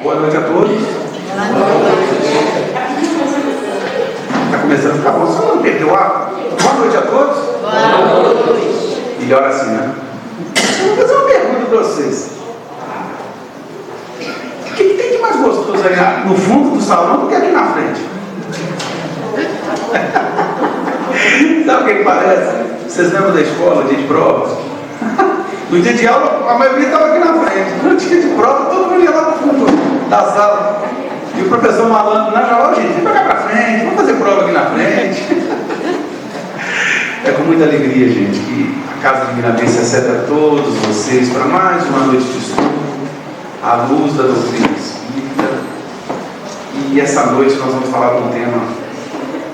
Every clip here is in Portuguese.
Boa noite a todos. Está começando a ficar bom, só não perdeu o ar. Boa noite a todos. Boa noite. Melhor assim, né? Eu vou fazer uma pergunta para vocês. O que tem de mais gostoso aí no fundo do salão do que aqui na frente? Sabe o que parece? Vocês lembram da escola, dia de prova? No dia de aula, a maioria estava aqui na frente. No dia de prova, todo mundo ia lá no fundo da sala. E o professor malandro, na geral, gente, vem pra cá pra frente, vamos fazer prova aqui na frente. É com muita alegria, gente, que a Casa Divinadense recebe a todos vocês para mais uma noite de estudo, à luz da doutrina espírita. E essa noite nós vamos falar de um tema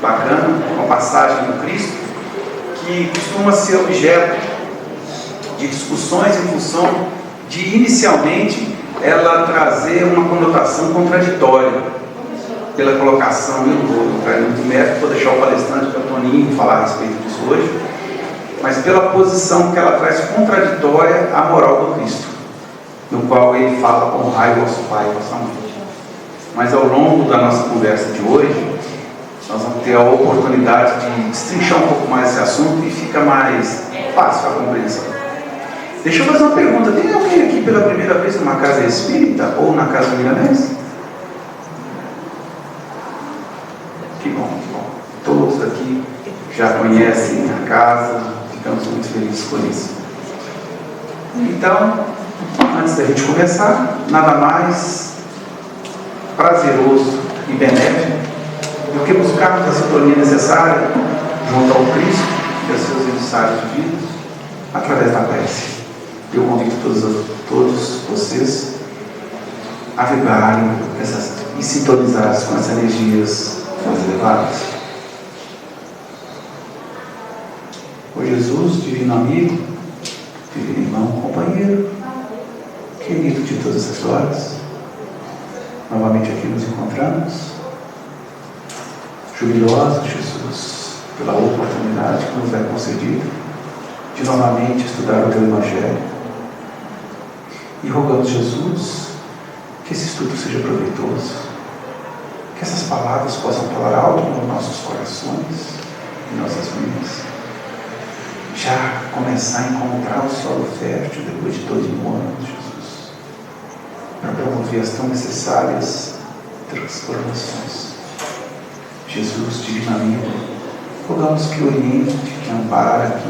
bacana, uma passagem do Cristo, que costuma ser objeto de discussões em função de, inicialmente, ela trazer uma conotação contraditória pela colocação. Eu não vou entrar em muito mérito, vou deixar o palestrante, que é o Toninho, falar a respeito disso hoje, mas pela posição que ela traz contraditória à moral do Cristo, no qual ele fala: honrai vosso pai e vossa mãe. Mas ao longo da nossa conversa de hoje, nós vamos ter a oportunidade de destrinchar um pouco mais esse assunto e fica mais fácil a compreensão. Deixa eu fazer uma pergunta: tem alguém aqui pela primeira vez numa casa espírita ou na Casa Divinadense? Que bom, que bom. Todos aqui já conhecem a casa, ficamos muito felizes por isso. Então, antes da gente começar, nada mais prazeroso e benéfico do que buscarmos a sintonia necessária junto ao Cristo e aos seus emissários divinos através da prece. Eu convido todos vocês a vibrarem e sintonizar-se com as energias mais elevadas. Ó Jesus, divino amigo, divino irmão, companheiro, querido de todas as horas, novamente aqui nos encontramos, jubilosos, Jesus, pela oportunidade que nos é concedida de novamente estudar o Teu Evangelho. E rogamos, Jesus, que esse estudo seja proveitoso, que essas palavras possam falar alto nos nossos corações e nossas mentes, já começar a encontrar o solo fértil depois de 2000 anos, Jesus, para promover as tão necessárias transformações. Jesus, divino amigo, rogamos que oriente, que ampara, que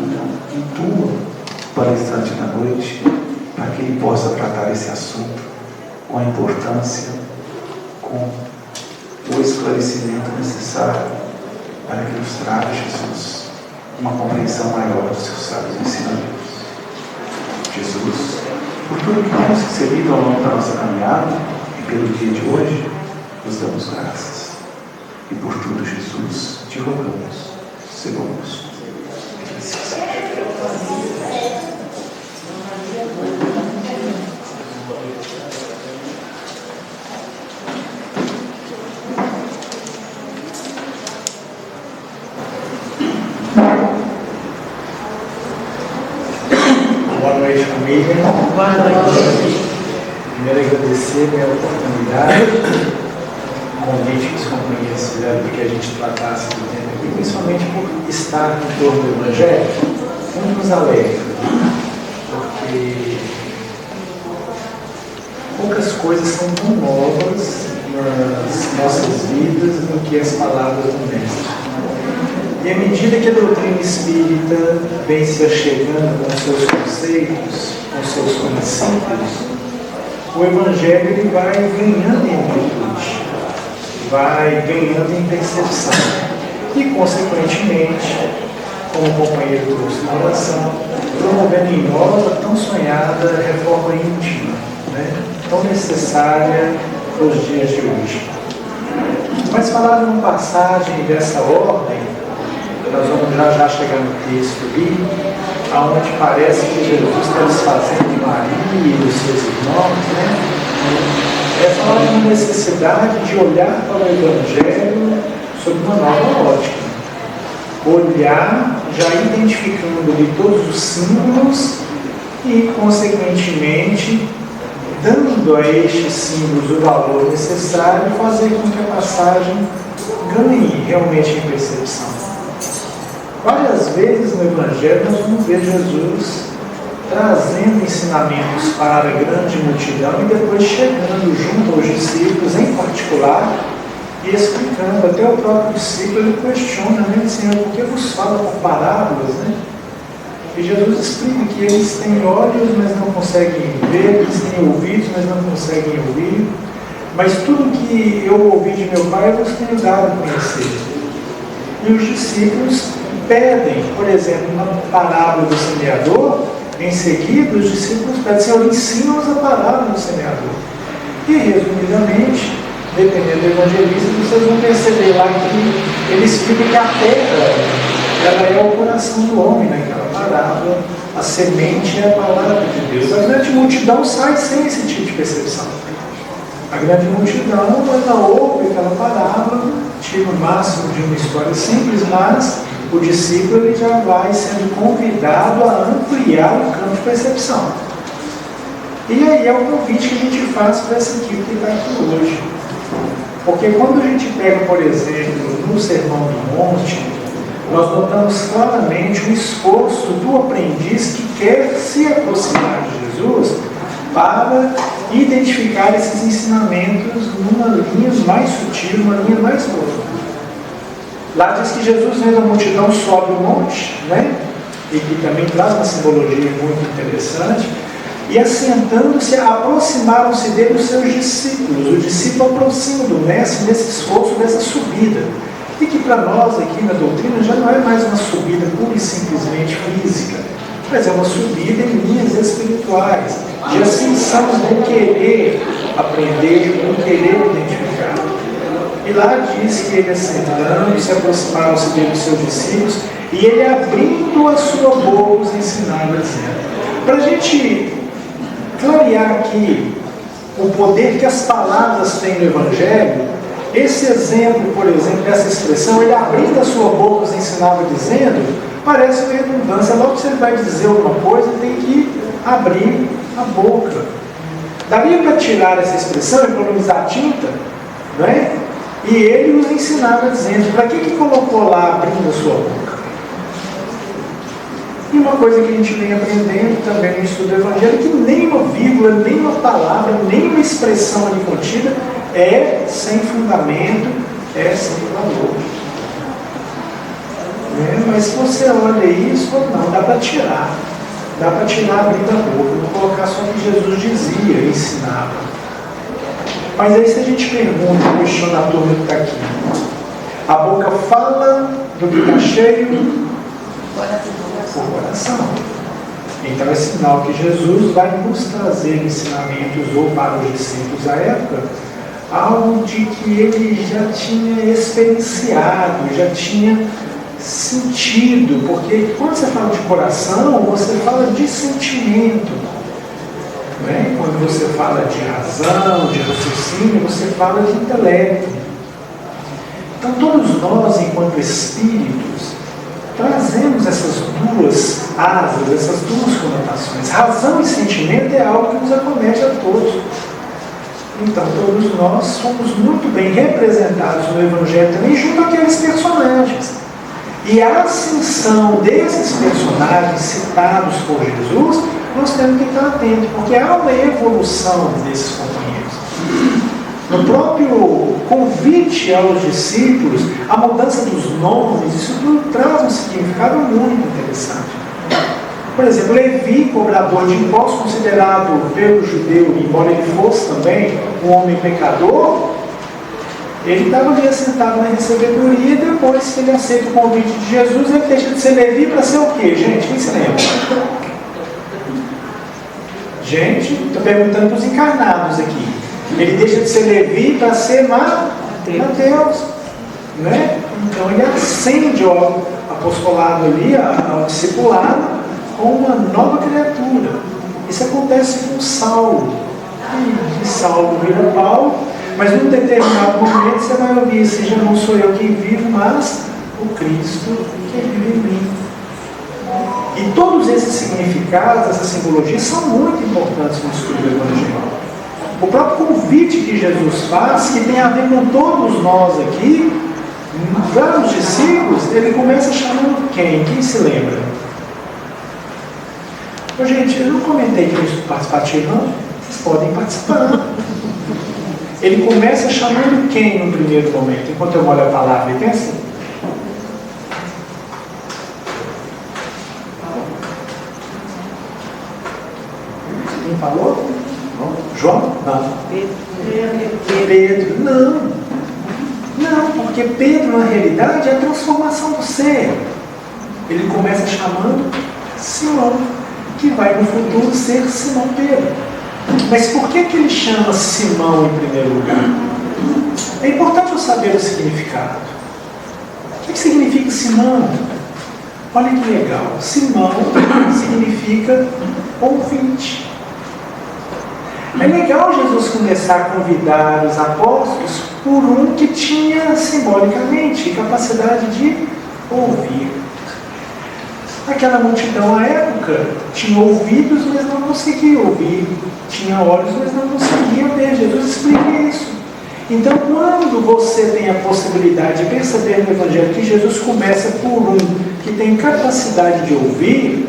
intua o palestrante da noite, para que ele possa tratar esse assunto com a importância, com o esclarecimento necessário, para que nos traga, Jesus, uma compreensão maior dos seus sábios ensinamentos. Jesus, por tudo que temos recebido ao longo da nossa caminhada e pelo dia de hoje, nos damos graças. E por tudo, Jesus, te rogamos, se conosco. Boa noite, família. Boa noite. Primeiro, agradecer a oportunidade, o convite que os companheiros fizeram para que a gente tratasse do tema aqui, principalmente por estar em torno do Evangelho, muito nos alegra, porque poucas coisas são tão novas nas nossas vidas do que as palavras do Mestre. E à medida que a doutrina espírita vem se achegando com seus conceitos, com seus princípios, o Evangelho ele vai ganhando em amplitude, vai ganhando em percepção e, consequentemente, como o companheiro trouxe na oração, promovendo em nós a tão sonhada reforma íntima, tão necessária nos dias de hoje. Mas falando numa passagem dessa ordem, nós vamos já chegar no texto ali, onde parece que Jesus está desfazendo de Maria e dos seus irmãos, é falar de uma necessidade de olhar para o Evangelho sob uma nova ótica. Olhar, já identificando ali todos os símbolos e, consequentemente, dando a estes símbolos o valor necessário, fazer com que a passagem ganhe realmente em percepção. Várias vezes no Evangelho nós vamos ver Jesus trazendo ensinamentos para a grande multidão e depois chegando junto aos discípulos em particular e explicando. Até o próprio discípulo ele questiona, né, Senhor, por que vos fala por parábolas, né? E Jesus explica que eles têm olhos, mas não conseguem ver, eles têm ouvidos, mas não conseguem ouvir. Mas tudo que eu ouvi de meu Pai, eu vos tenho dado a conhecer. E os discípulos pedem, por exemplo, na parábola do semeador, em seguida os discípulos pedem, Senhor, ensina-nos a parábola do semeador. E, resumidamente, dependendo do evangelista, vocês vão perceber lá que ele explica que a terra, ela é o coração do homem naquela parábola, a semente é a palavra de Deus. A grande multidão sai sem esse tipo de percepção. A grande multidão ainda ouve aquela parábola, tira o máximo de uma história simples, mas o discípulo ele já vai sendo convidado a ampliar o campo de percepção. E aí é o convite que a gente faz para essa equipe que está aqui hoje. Porque quando a gente pega, por exemplo, no Sermão do Monte, nós notamos claramente o esforço do aprendiz que quer se aproximar de Jesus para identificar esses ensinamentos numa linha mais sutil, uma linha mais profunda. Lá diz que Jesus, vendo a multidão, sobe o monte, né? E que também traz uma simbologia muito interessante, e assentando-se, aproximaram-se dele os seus discípulos. O discípulo aproxima do mestre nesse esforço, dessa subida. E que para nós aqui na doutrina já não é mais uma subida pura e simplesmente física, mas é uma subida em linhas espirituais, de ascensão, de querer aprender, de querer identificar. E lá diz que ele assentando, se aproximaram-se dele os seus discípulos, e ele abrindo a sua boca os ensinava dizendo. Para a gente clarear aqui o poder que as palavras têm no Evangelho, esse exemplo, por exemplo, dessa expressão, ele abrindo a sua boca os ensinava dizendo, parece uma redundância. Logo que você vai dizer alguma coisa, tem que abrir a boca. Daria para tirar essa expressão, economizar tinta, não é? E ele os ensinava dizendo, para que colocou lá abrindo a sua boca? E uma coisa que a gente vem aprendendo também no estudo do Evangelho, que nem uma vírgula, nem uma palavra, nem uma expressão ali contida é sem fundamento, é sem valor. Mas se você olha isso, não, dá para tirar. Dá para tirar abrindo a boca, não colocar só o que Jesus dizia, ensinava. Mas aí se a gente pergunta, questiona a turma que está aqui, a boca fala do que está cheio o coração. Então é sinal que Jesus vai nos trazer ensinamentos ou para os discípulos da época, algo de que ele já tinha experienciado, já tinha sentido, porque quando você fala de coração, você fala de sentimento. Né? Quando você fala de razão, de raciocínio, você fala de intelecto. Então todos nós, enquanto espíritos, trazemos essas duas asas, essas duas conotações. Razão e sentimento é algo que nos acomete a todos. Então todos nós somos muito bem representados no Evangelho também, junto àqueles personagens. E a ascensão desses personagens citados por Jesus, nós temos que estar atentos, porque há uma evolução desses companheiros. No próprio convite aos discípulos, a mudança dos nomes, isso tudo traz um significado muito interessante. Por exemplo, Levi, cobrador de impostos, considerado pelo judeu, embora ele fosse também um homem pecador, ele estava ali assentado na recebedoria, e depois que ele aceita o convite de Jesus, ele deixa de ser Levi para ser o quê, gente? Quem se lembra? Gente, estou perguntando para os encarnados aqui. Ele deixa de ser Levi para ser Mateus. Né? Então ele ascende ao apostolado ali, ao discipulado, com uma nova criatura. Isso acontece com Saulo. E Saulo vira Paulo, mas num determinado momento você vai ouvir, se já não sou eu quem vivo, mas o Cristo que vive em mim. E todos esses significados, essas simbologias, são muito importantes no estudo do Evangelho. O próprio convite que Jesus faz, que tem a ver com todos nós aqui, para os discípulos, ele começa chamando quem? Quem se lembra? Ô, gente, eu não comentei que isso participativo, não. Vocês podem participar. Ele começa chamando quem no primeiro momento? Enquanto eu olho a palavra, ele pensa. Quem falou? João? Não. Pedro. Não, porque Pedro, na realidade, é a transformação do ser. Ele começa chamando Simão, que vai no futuro ser Simão Pedro. Mas por que ele chama Simão em primeiro lugar? É importante eu saber o significado. O que significa Simão? Olha que legal. Simão significa ouvinte. É legal Jesus começar a convidar os apóstolos por um que tinha simbolicamente capacidade de ouvir. Aquela multidão à época tinha ouvidos, mas não conseguia ouvir. Tinha olhos, mas não conseguia ver. Jesus explica isso. Então, quando você tem a possibilidade de perceber no Evangelho que Jesus começa por um que tem capacidade de ouvir,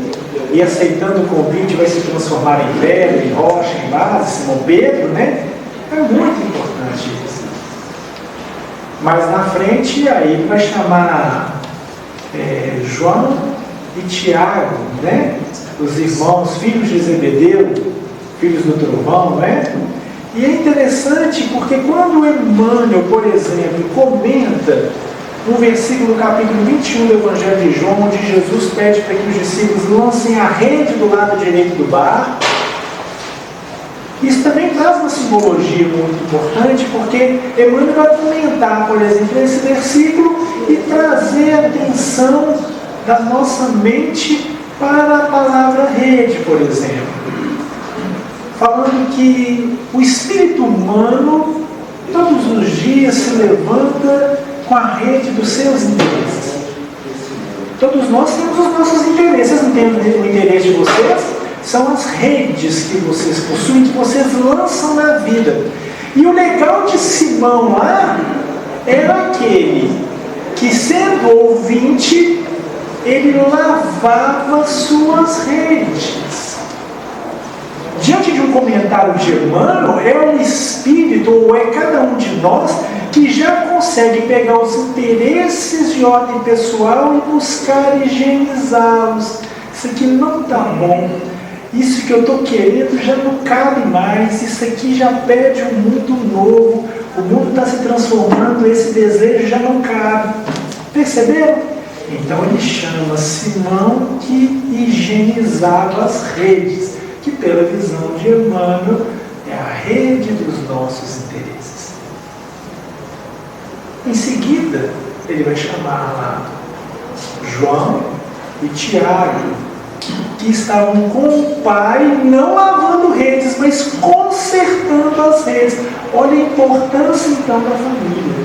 e aceitando o convite vai se transformar em pedra, em rocha, em base, Simão Pedro, né? É muito importante isso. Mas na frente, aí ele vai chamar João e Tiago, né? Os irmãos, filhos de Zebedeu, filhos do trovão, né? E é interessante porque quando Emmanuel, por exemplo, comenta no versículo do capítulo 21 do Evangelho de João, onde Jesus pede para que os discípulos lancem a rede do lado direito do barco, isso também traz uma simbologia muito importante, porque Emmanuel vai comentar, por exemplo, esse versículo e trazer a atenção da nossa mente para a palavra rede, por exemplo. Falando que o espírito humano todos os dias se levanta com a rede dos seus interesses. Todos nós temos os nossos interesses. Vocês não têm o interesse de vocês? São as redes que vocês possuem, que vocês lançam na vida. E o legal de Simão lá era aquele que, sendo ouvinte, ele lavava suas redes. Diante de um comentário de Emmanuel, é um espírito, ou é cada um de nós, que já consegue pegar os interesses de ordem pessoal e buscar higienizá-los. Isso aqui não está bom. Isso que eu estou querendo já não cabe mais. Isso aqui já pede um mundo novo. O mundo está se transformando, esse desejo já não cabe. Perceberam? Então ele chama Simão que higienizava as redes, que pela visão de Emmanuel é a rede dos nossos interesses. Em seguida, ele vai chamar lá João e Tiago, que estavam com o pai, não lavando redes, mas consertando as redes. Olha a importância então da família.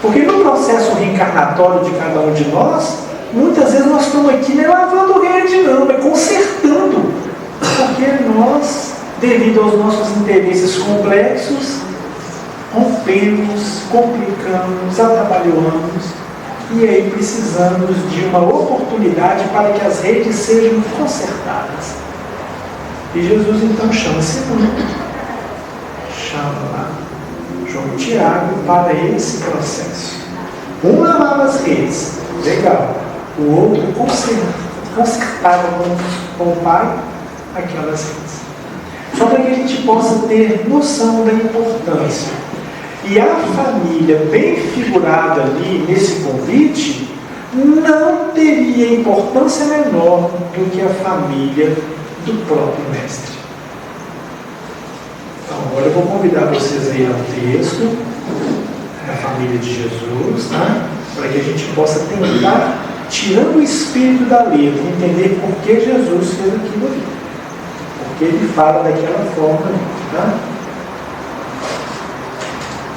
Porque no processo reencarnatório de cada um de nós, muitas vezes nós estamos aqui não é lavando rede não, é consertando. Porque nós, devido aos nossos interesses complexos, rompemos, complicamos, atabalhoamos, e aí precisamos de uma oportunidade para que as redes sejam consertadas. E Jesus então chama Simão, chama lá João e Tiago para esse processo. Um lavava as redes, legal. O outro consertava com o pai aquelas redes. Só para que a gente possa ter noção da importância. E a família bem figurada ali nesse convite não teria importância menor do que a família do próprio mestre. Então agora eu vou convidar vocês a ir ao texto da família de Jesus, tá? Para que a gente possa tentar, tirando o espírito da letra, entender por que Jesus fez aquilo ali. Porque ele fala daquela forma ali, tá?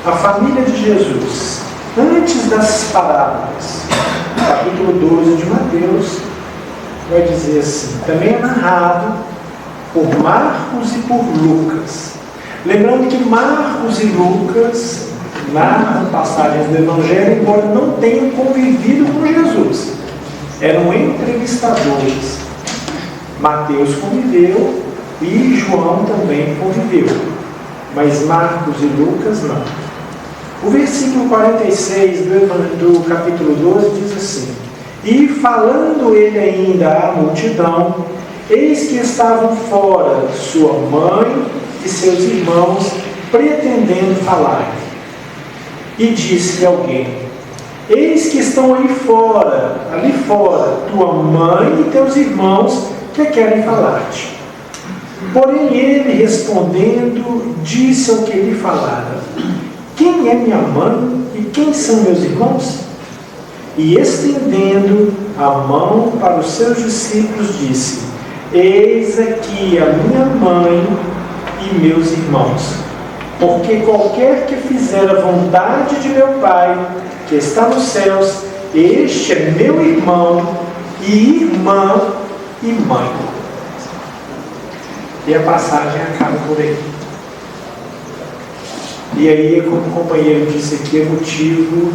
A família de Jesus, antes das parábolas, capítulo 12 de Mateus, vai dizer assim, também é narrado por Marcos e por Lucas. Lembrando que Marcos e Lucas narram passagens do Evangelho, embora não tenham convivido com Jesus. Eram entrevistadores. Mateus conviveu e João também conviveu, mas Marcos e Lucas não. O versículo 46 do capítulo 12 diz assim: E falando ele ainda à multidão, eis que estavam fora sua mãe e seus irmãos, pretendendo falar. E disse-lhe alguém: Eis que estão ali fora, tua mãe e teus irmãos que querem falar-te. Porém ele, respondendo, disse ao que lhe falara: Quem é minha mãe e quem são meus irmãos? E estendendo a mão para os seus discípulos, disse: Eis aqui a minha mãe e meus irmãos. Porque qualquer que fizer a vontade de meu Pai, que está nos céus, este é meu irmão e irmã e mãe. E a passagem acaba por aí. E aí, como o companheiro disse aqui, é motivo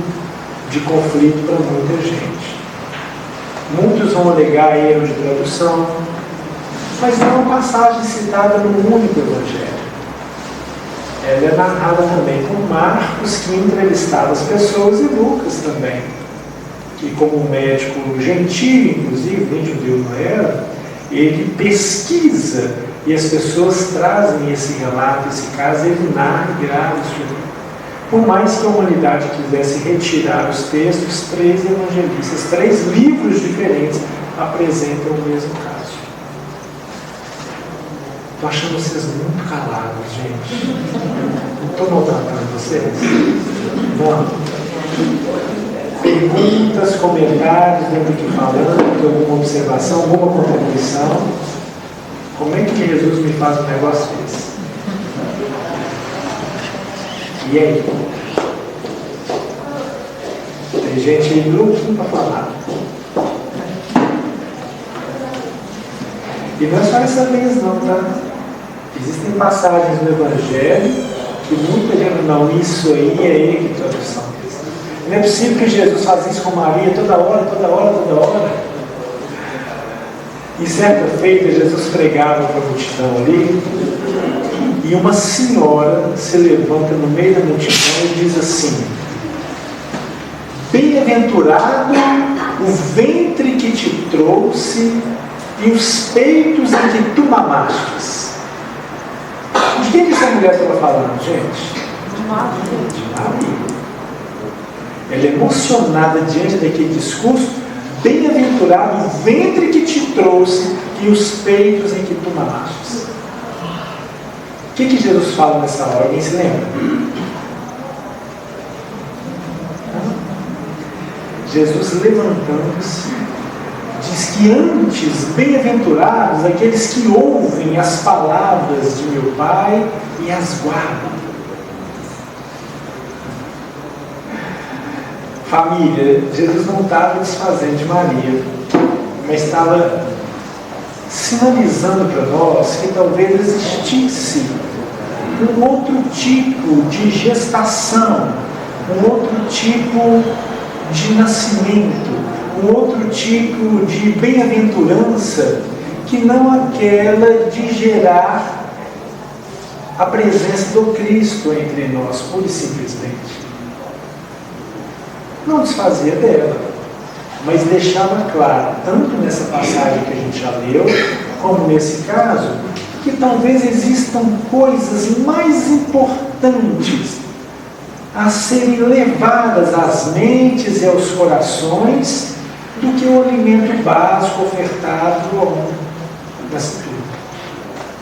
de conflito para muita gente. Muitos vão alegar erro de tradução, mas não é uma passagem citada no único Evangelho. Ela é narrada também por Marcos, que entrevistava as pessoas, e Lucas também, que como médico gentil, inclusive, nem judeu não era, ele pesquisa e as pessoas trazem esse relato, esse caso, ele narra e grava isso. Por mais que a humanidade quisesse retirar os textos, 3 evangelistas, 3 livros diferentes apresentam o mesmo caso. Estou achando vocês muito calados, gente. Não estou maltratando vocês? Não. Perguntas, comentários, dentro que falando, alguma observação, alguma contribuição. Como é que Jesus me faz um negócio desse? E aí? Tem gente aí louquinho para falar. E não é só essa vez não, tá? Existem passagens no Evangelho que muita gente não, isso aí é que tradução. Não é possível que Jesus fazia isso com Maria toda hora. E certa feita, Jesus pregava para a multidão ali, e uma senhora se levanta no meio da multidão e diz assim: Bem-aventurado o ventre que te trouxe e os peitos em que tu mamastes. De quem que essa mulher estava falando, gente? De Maria. Ela é emocionada diante daquele discurso. Bem-aventurado o ventre que te trouxe e os peitos em que tu mamastes. O que Jesus fala nessa hora? Alguém se lembra? Jesus, levantando-se, diz que antes, bem-aventurados aqueles que ouvem as palavras de meu Pai e as guardam. Família, Jesus não estava desfazendo de Maria, mas estava sinalizando para nós que talvez existisse um outro tipo de gestação, um outro tipo de nascimento, um outro tipo de bem-aventurança, que não aquela de gerar a presença do Cristo entre nós, pura e simplesmente. Não desfazia dela, mas deixava claro, tanto nessa passagem que a gente já leu, como nesse caso, que talvez existam coisas mais importantes a serem levadas às mentes e aos corações do que o alimento básico ofertado nessa turma.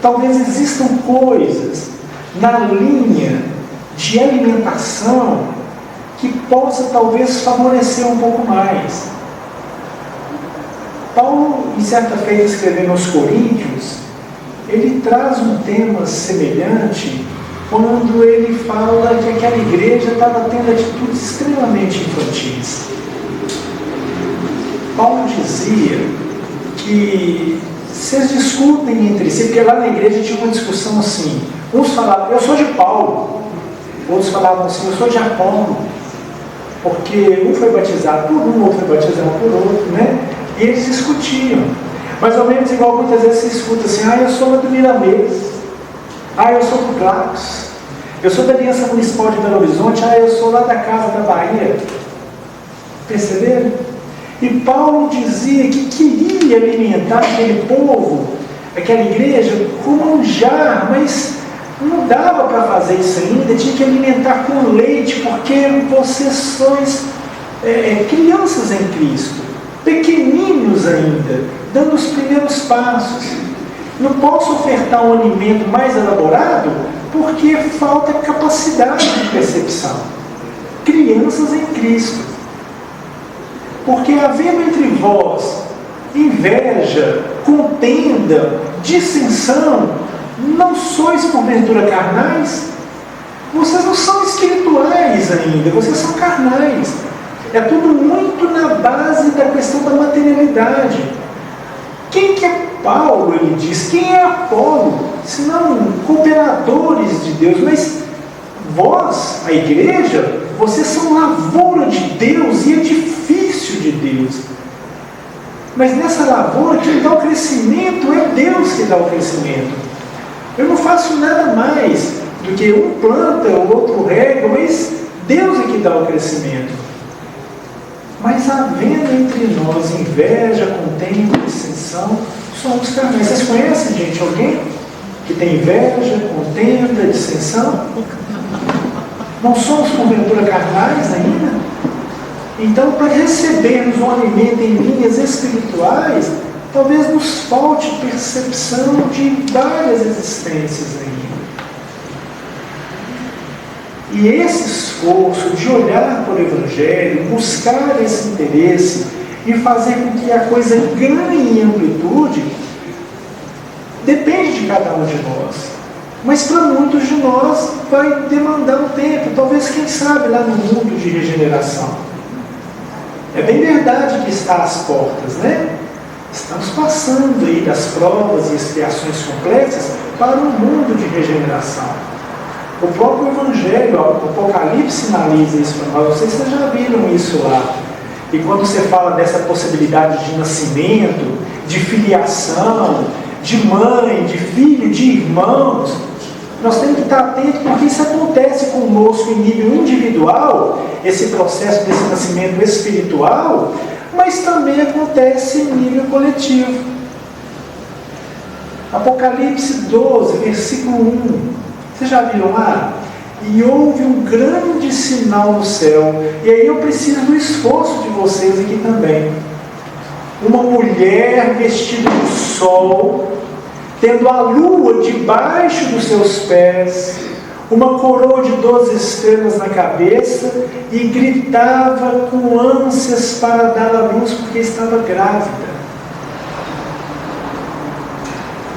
Talvez existam coisas na linha de alimentação que possa talvez favorecer um pouco mais. Paulo, em certa feita, escrevendo aos Coríntios, ele traz um tema semelhante quando ele fala que aquela igreja estava tendo atitudes extremamente infantis. Paulo dizia que vocês discutem entre si, porque lá na igreja tinha uma discussão assim. Uns falavam, eu sou de Paulo. Outros falavam assim, eu sou de Apolo. Porque um foi batizado por um, outro foi batizado por outro, né? E eles discutiam. Mais ou menos igual muitas vezes se escuta assim, eu sou lá do Miramês. Eu sou do Clacos. Eu sou da Aliança Municipal de Belo Horizonte. Eu sou lá da Casa da Bahia. Perceberam? E Paulo dizia que queria alimentar aquele povo, aquela igreja, com manjar, mas não dava para fazer isso ainda, tinha que alimentar com leite, porque vocês sois crianças em Cristo, pequeninos ainda, dando os primeiros passos. Não posso ofertar um alimento mais elaborado, porque falta capacidade de percepção. Crianças em Cristo. Porque havendo entre vós inveja, contenda, dissensão, não sois porventura carnais? Vocês não são espirituais ainda, vocês são carnais. É tudo muito na base da questão da materialidade. Quem que é Paulo, ele diz? Quem é Apolo? Senão cooperadores de Deus. Mas vós, a igreja, vocês são lavoura de Deus e edifício de Deus. Mas nessa lavoura, quem dá o crescimento é Deus que dá o crescimento. Eu não faço nada mais do que um planta, o outro rega, mas Deus é que dá o crescimento. Mas havendo entre nós inveja, contenda, dissensão, somos carnais. Vocês conhecem, gente, alguém que tem inveja, contenda, dissensão? Não somos porventura carnais ainda? Então, para recebermos um alimento em linhas espirituais, talvez nos falte percepção de várias existências ainda. E esse esforço de olhar para o Evangelho, buscar esse interesse e fazer com que a coisa ganhe em amplitude, depende de cada um de nós. Mas para muitos de nós vai demandar um tempo, talvez, quem sabe, lá no mundo de regeneração. É bem verdade que está às portas, né? Estamos passando aí das provas e expiações complexas para um mundo de regeneração. O próprio Evangelho, o Apocalipse sinaliza isso para nós. Não sei se vocês já viram isso lá. E quando você fala dessa possibilidade de nascimento, de filiação, de mãe, de filho, de irmãos, nós temos que estar atentos, porque isso acontece conosco em nível individual, esse processo desse nascimento espiritual, mas também acontece em nível coletivo. Apocalipse 12, versículo 1. Vocês já viram lá? E houve um grande sinal no céu. E aí eu preciso do esforço de vocês aqui também. Uma mulher vestida de sol, tendo a lua debaixo dos seus pés, uma coroa de 12 estrelas na cabeça, e gritava com ânsias para dar à luz, porque estava grávida.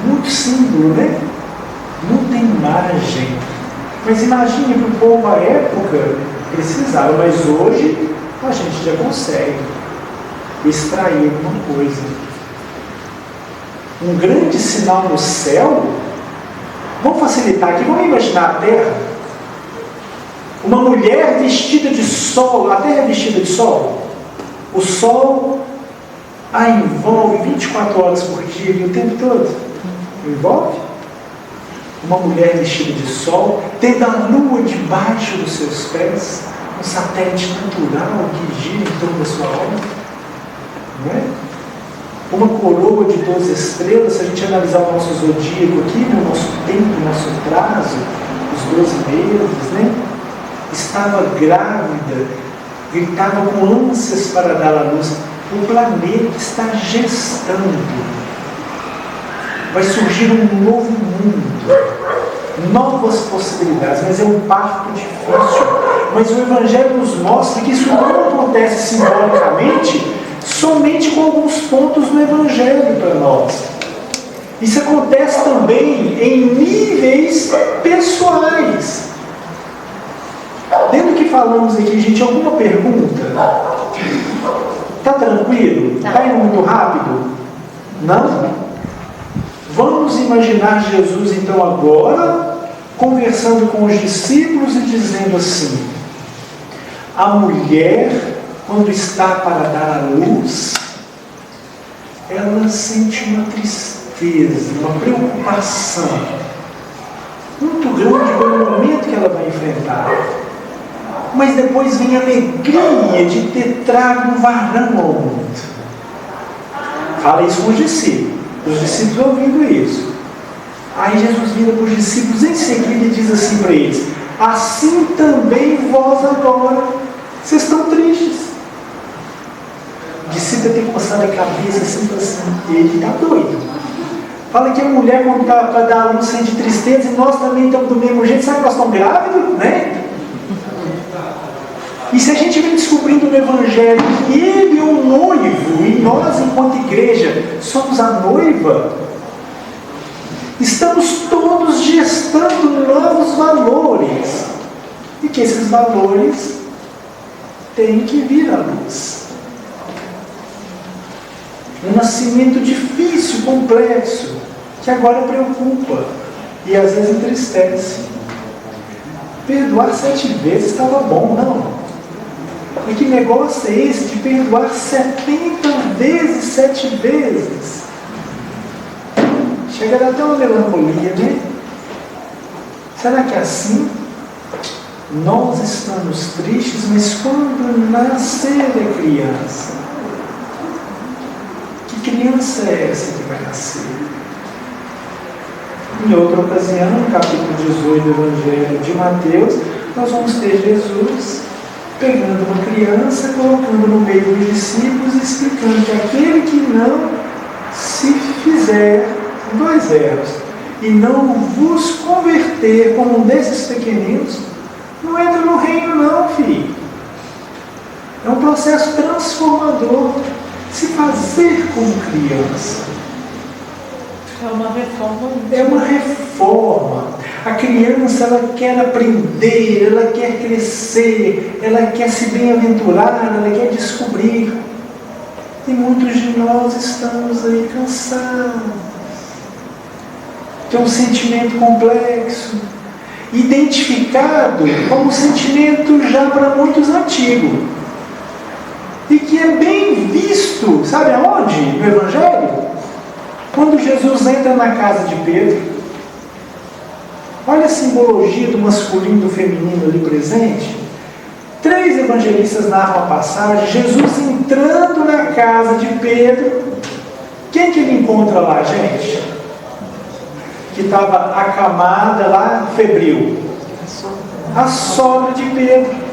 Muito símbolo, né? Muita imagem. Mas imagine para o povo à época, precisava, mas hoje a gente já consegue extrair alguma coisa. Um grande sinal no céu. Vamos facilitar aqui, vamos imaginar a Terra. Uma mulher vestida de sol. A Terra é vestida de sol. O sol a envolve 24 horas por dia, o tempo todo. Envolve? Uma mulher vestida de sol, tendo a lua debaixo dos seus pés, um satélite natural que gira em torno da sua órbita. Não é? Uma coroa de 12 estrelas, se a gente analisar o nosso zodíaco aqui, o nosso tempo, o nosso prazo, os 12 meses, né? Estava grávida, gritava com ânsias para dar à luz. O planeta está gestando. Vai surgir um novo mundo, novas possibilidades, mas é um parto difícil. Mas o Evangelho nos mostra que isso não acontece simbolicamente, somente com alguns pontos no Evangelho para nós. Isso acontece também em níveis pessoais. Dentro do que falamos aqui, gente, alguma pergunta? Está tranquilo? Está indo muito rápido? Não? Vamos imaginar Jesus então agora conversando com os discípulos e dizendo assim: a mulher, quando está para dar à luz, ela sente uma tristeza, uma preocupação muito grande pelo momento que ela vai enfrentar. Mas depois vem a alegria de ter trago um varão ao mundo. Fala isso com os discípulos ouvindo isso. Aí Jesus vira para os discípulos em seguida e diz assim para eles: assim também vós agora, vocês estão tristes. O discípulo tem que coçar a cabeça assim, ele está doido. Fala que a mulher, quando está para dar a luz, sente tristeza, e nós também estamos do mesmo jeito. Sabe que nós estamos grávidos, né? E se a gente vem descobrindo no Evangelho que ele é o noivo, e nós, enquanto igreja, somos a noiva, estamos todos gestando novos valores. E que esses valores têm que vir à luz. Um nascimento difícil, complexo, que agora preocupa e às vezes entristece. Perdoar 7 vezes estava bom, não. E que negócio é esse de perdoar 70 vezes, 7 vezes? Chega a dar até uma melancolia, né? Será que é assim? Nós estamos tristes, mas quando nascer a criança, que criança é essa que vai nascer? Em outra ocasião, no capítulo 18 do Evangelho de Mateus, nós vamos ter Jesus pegando uma criança, colocando no meio dos discípulos e explicando que aquele que não se fizer, 2 verbos, e não vos converter como um desses pequeninos, não entra no reino não, filho. É um processo transformador. Se fazer como criança. É uma reforma. É uma reforma. A criança, ela quer aprender, ela quer crescer, ela quer se bem-aventurar, ela quer descobrir. E muitos de nós estamos aí cansados. Tem um sentimento complexo, identificado como um sentimento já para muitos antigo. E que é bem visto, sabe aonde? No Evangelho? Quando Jesus entra na casa de Pedro. Olha a simbologia do masculino e do feminino ali presente. 3 evangelistas narram a passagem. Jesus entrando na casa de Pedro. Quem que ele encontra lá, gente? Que estava acamada lá, febril. A sogra de Pedro.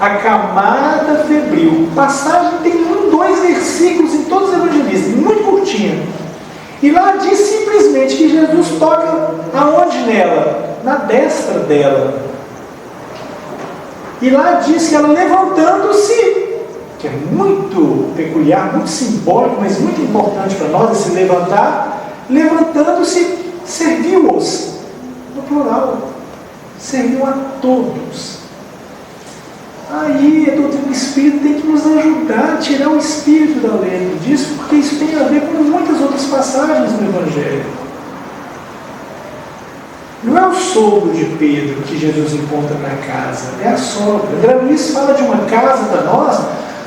Acamada, febril. Passagem tem 2 versículos em todos os evangelistas, muito curtinho. E lá diz simplesmente que Jesus toca aonde nela? Na destra dela. E lá diz que ela levantando-se, que é muito peculiar, muito simbólico, mas muito importante para nós esse levantar, levantando-se, serviu-os, no plural, serviu a todos. Aí a doutrina espírita tem que nos ajudar a tirar o espírito da letra disso, porque isso tem a ver com muitas outras passagens do Evangelho. Não é o sogro de Pedro que Jesus encontra na casa, é a sogra. André Luiz fala de uma casa para nós,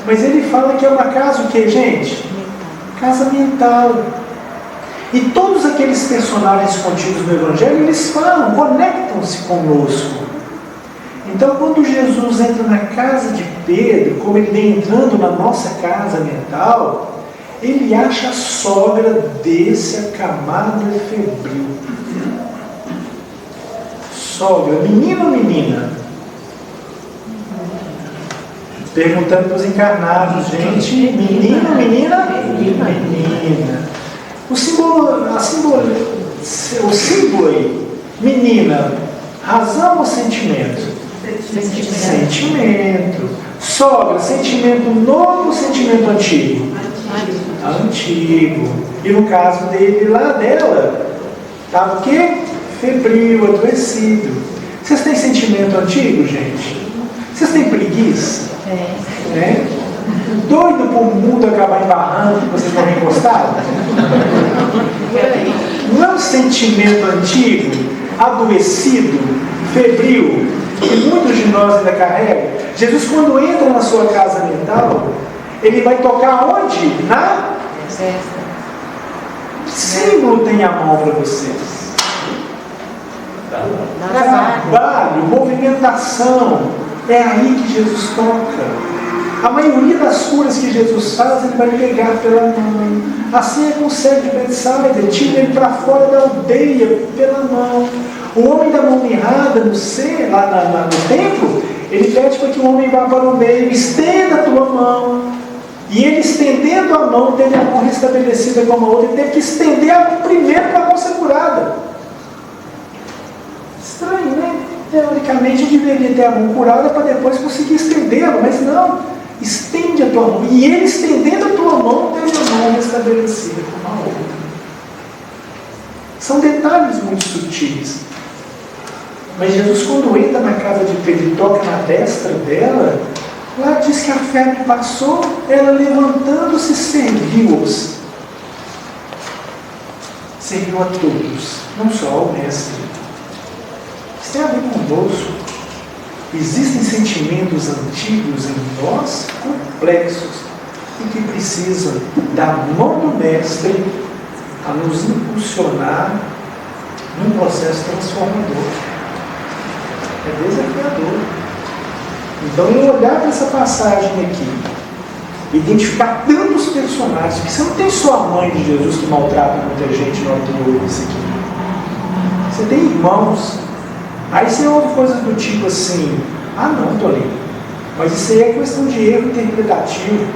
mas ele fala que é uma casa o quê, gente? Casa mental. E todos aqueles personagens contidos no Evangelho, eles falam, conectam-se conosco. Então, quando Jesus entra na casa de Pedro, como ele vem entrando na nossa casa mental, ele acha a sogra desse acamada febril. Sogra, menino ou menina? Perguntando para os encarnados, gente, menino, menina? Menina. O símbolo aí, menina, razão ou sentimento? Sentimento. Sogra, sentimento novo ou sentimento antigo? Antigo. E no caso dele, lá dela, estava o quê? Febril, adoecido. Vocês têm sentimento antigo, gente? Vocês têm preguiça? É? Doido para o mundo acabar em barranco que vocês morrem encostados? Não sentimento antigo, adoecido, febril, que muitos de nós ainda carregam? Jesus, quando entra na sua casa mental, ele vai tocar onde? Na símbolo tem a mão para vocês. Trabalho, movimentação. É aí que Jesus toca. A maioria das curas que Jesus faz, ele vai pegar pela mão. Assim é com o cego de Betsaida, tira ele para fora da aldeia pela mão. O homem da mão mirrada no templo, ele pede para que o homem vá para o meio, estenda a tua mão. E ele estendendo a mão, teve a mão restabelecida como a outra, ele teve que estender a mão primeiro para a mão ser curada. Estranho, né? Teoricamente eu deveria ter a mão curada para depois conseguir estendê-la, mas não. Estende a tua mão. E ele estendendo a tua mão, teve a mão restabelecida como a outra. São detalhes muito sutis. Mas Jesus, quando entra na casa de Pedro e toca na destra dela, lá diz que a febre passou, ela levantando-se serviu-os. Serviu a todos, não só ao mestre. Isso tem a ver conosco. Existem sentimentos antigos em nós, complexos, e que precisam da mão do mestre a nos impulsionar num processo transformador. É desafiador. Então, eu olhar para essa passagem aqui, identificar tantos personagens, porque você não tem só a mãe de Jesus que maltrata muita gente na hora que ouve isso aqui. Você tem irmãos. Aí você ouve coisas do tipo assim, ah não, Tolinho, mas isso aí é questão de erro interpretativo,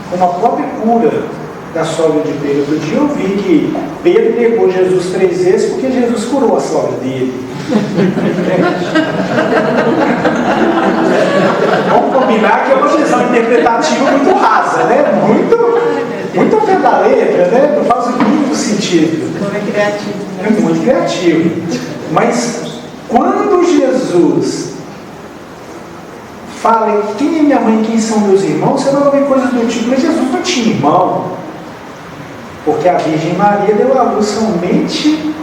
como a própria cura da sogra de Pedro. Outro dia eu vi que Pedro negou Jesus 3 vezes porque Jesus curou a sogra dele. Vamos combinar que é uma visão interpretativa muito rasa, né? Muito ao pé da letra, né? Não faz o mínimo sentido. Muito criativo. É muito criativo. Mas quando Jesus fala quem é minha mãe e quem são meus irmãos, você vai ouvir coisas do tipo, mas Jesus não tinha irmão, porque a Virgem Maria deu a luz somente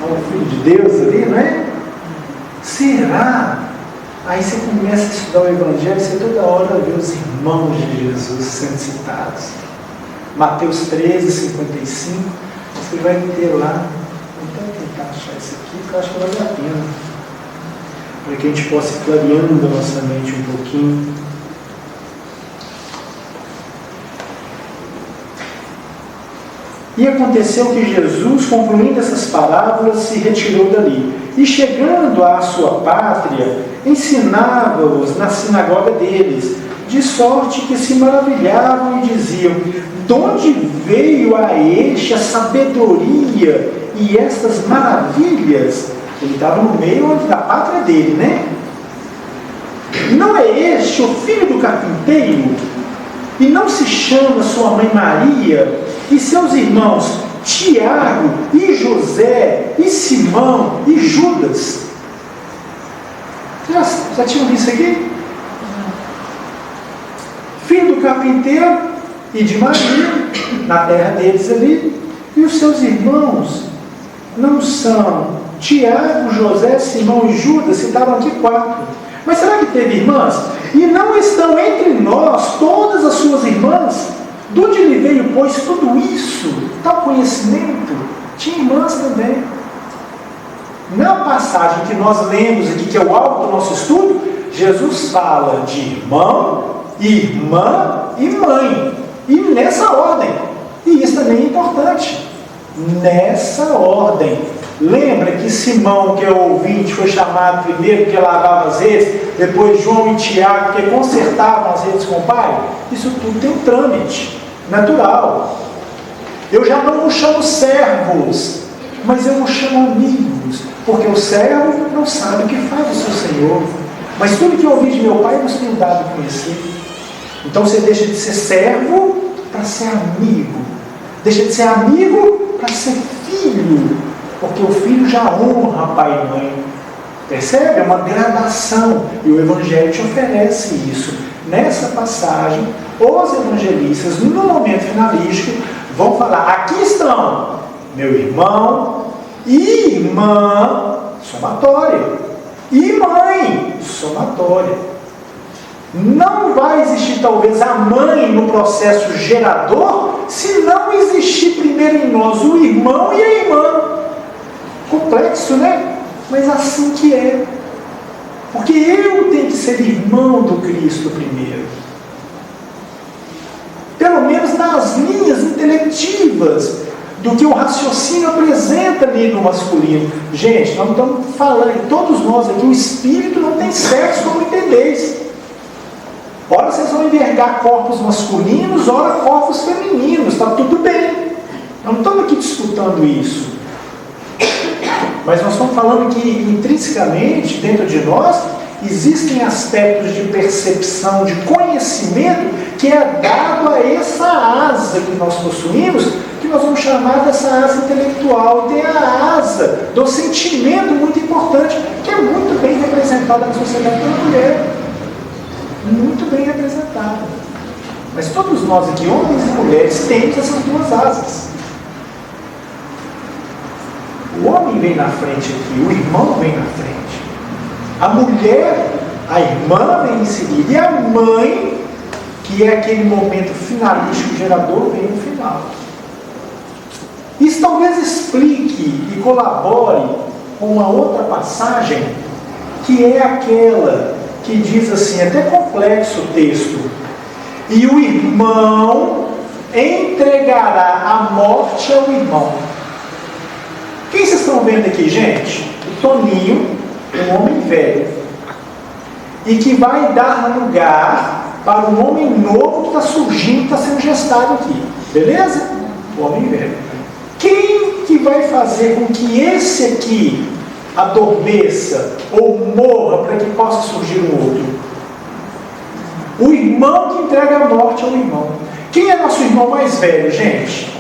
ao Filho de Deus ali, não é? Será? Aí você começa a estudar o Evangelho, você toda hora vê os irmãos de Jesus sendo citados. Mateus 13, 55, você vai ter lá. Vou tentar achar isso aqui, porque eu acho que vale a pena, para que a gente possa ir clareando a nossa mente um pouquinho. E aconteceu que Jesus, concluindo essas parábolas, se retirou dali. E chegando à sua pátria, ensinava-os na sinagoga deles, de sorte que se maravilhavam e diziam, de onde veio a este a sabedoria e estas maravilhas? Ele estava no meio da pátria dele, né? Não é este o filho do carpinteiro? E não se chama sua mãe Maria e seus irmãos Tiago e José e Simão e Judas? Já tinham visto aqui? Filho do carpinteiro e de Maria, na terra deles ali. E os seus irmãos não são Tiago, José, Simão e Judas? Citaram aqui 4. Mas será que teve irmãs? E não estão entre nós todas as suas irmãs? De onde lhe veio, pois, tudo isso? Tal conhecimento? Tinha irmãs também. Na passagem que nós lemos aqui, que é o alvo do nosso estudo, Jesus fala de irmão, irmã e mãe. E nessa ordem. E isso também é importante. Nessa ordem. Lembra que Simão, que é o ouvinte, foi chamado primeiro porque lavava as redes, depois João e Tiago, que consertavam as redes com o pai? Isso tudo tem um trâmite natural. Eu já não os chamo servos, mas eu os chamo amigos, porque o servo não sabe o que faz o seu senhor, mas tudo que eu ouvi de meu pai eu nos tenho dado a conhecer. Então você deixa de ser servo para ser amigo, deixa de ser amigo para ser filho, porque o filho já honra pai e mãe. Percebe? É uma gradação. E o Evangelho te oferece isso. Nessa passagem, os evangelistas, no momento finalístico, vão falar, aqui estão meu irmão, Irmã, somatória. E mãe, somatória. Não vai existir talvez a mãe no processo gerador se não existir primeiro em nós o irmão e a irmã. Complexo, né? Mas assim que é. Porque eu tenho que ser irmão do Cristo primeiro. Pelo menos nas linhas intelectivas do que o raciocínio apresenta ali no masculino. Gente, nós estamos falando, todos nós aqui, o espírito não tem sexo, como entendeis. Ora vocês vão enxergar corpos masculinos, ora corpos femininos, está tudo bem. Nós não estamos aqui disputando isso. Mas nós estamos falando que intrinsecamente, dentro de nós, existem aspectos de percepção, de conhecimento, que é dado a essa asa que nós possuímos, que nós vamos chamar dessa asa intelectual. E tem a asa do sentimento muito importante, que é muito bem representada na sociedade da mulher. Muito bem representada. Mas todos nós aqui, homens e mulheres, temos essas duas asas. O homem vem na frente aqui, o irmão vem na frente. A mulher, a irmã vem em seguida. E a mãe, que é aquele momento finalístico, gerador, vem no final. Isso talvez explique e colabore com uma outra passagem, que é aquela que diz assim, é até complexo o texto: e o irmão entregará a morte ao irmão. Quem vocês estão vendo aqui, gente? O Toninho, um homem velho, e que vai dar lugar para um homem novo que está surgindo, está sendo gestado aqui. Beleza? O homem velho. Quem que vai fazer com que esse aqui adormeça ou morra para que possa surgir um outro? O irmão que entrega a morte ao irmão. Quem é nosso irmão mais velho, gente?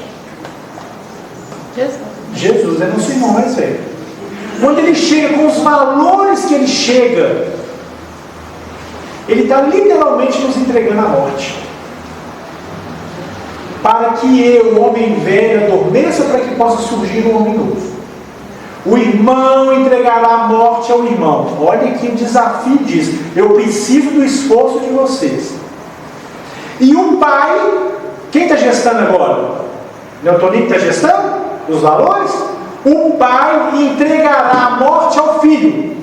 Jesus é nosso irmão mais velho. Quando ele chega com os valores que ele chega, ele está literalmente nos entregando a morte. Para que eu, o homem velho, adormeça para que possa surgir um homem novo. O irmão entregará a morte ao irmão. Olha aqui o desafio disso. Eu preciso do esforço de vocês. E o pai, quem está gestando agora? Não é o Toninho que está gestando? Os valores? O pai entregará a morte ao filho.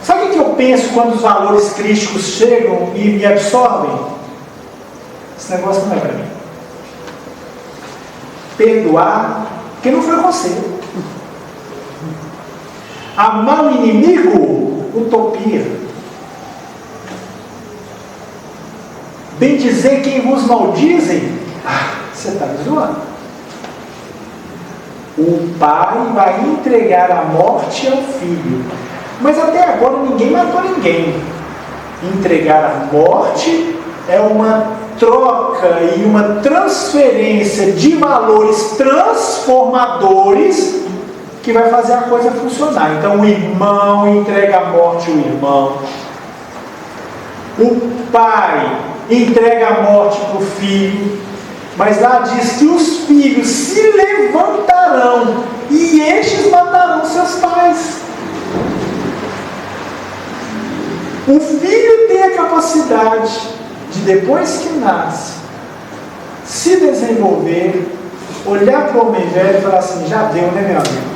Sabe o que eu penso quando os valores crísticos chegam e me absorvem? Esse negócio não é para mim. Perdoar, porque não foi você. Amar o inimigo, utopia. Bendizer quem vos maldizem, você está me zoando. O pai vai entregar a morte ao filho. Mas até agora ninguém matou ninguém. Entregar a morte é uma troca e uma transferência de valores transformadores que vai fazer a coisa funcionar. Então o irmão entrega a morte ao irmão. O pai entrega a morte para o filho. Mas lá diz que os filhos se levantarão e estes matarão seus pais. O filho tem a capacidade de, depois que nasce, se desenvolver, olhar para o homem velho e falar assim: já deu, né, meu amigo?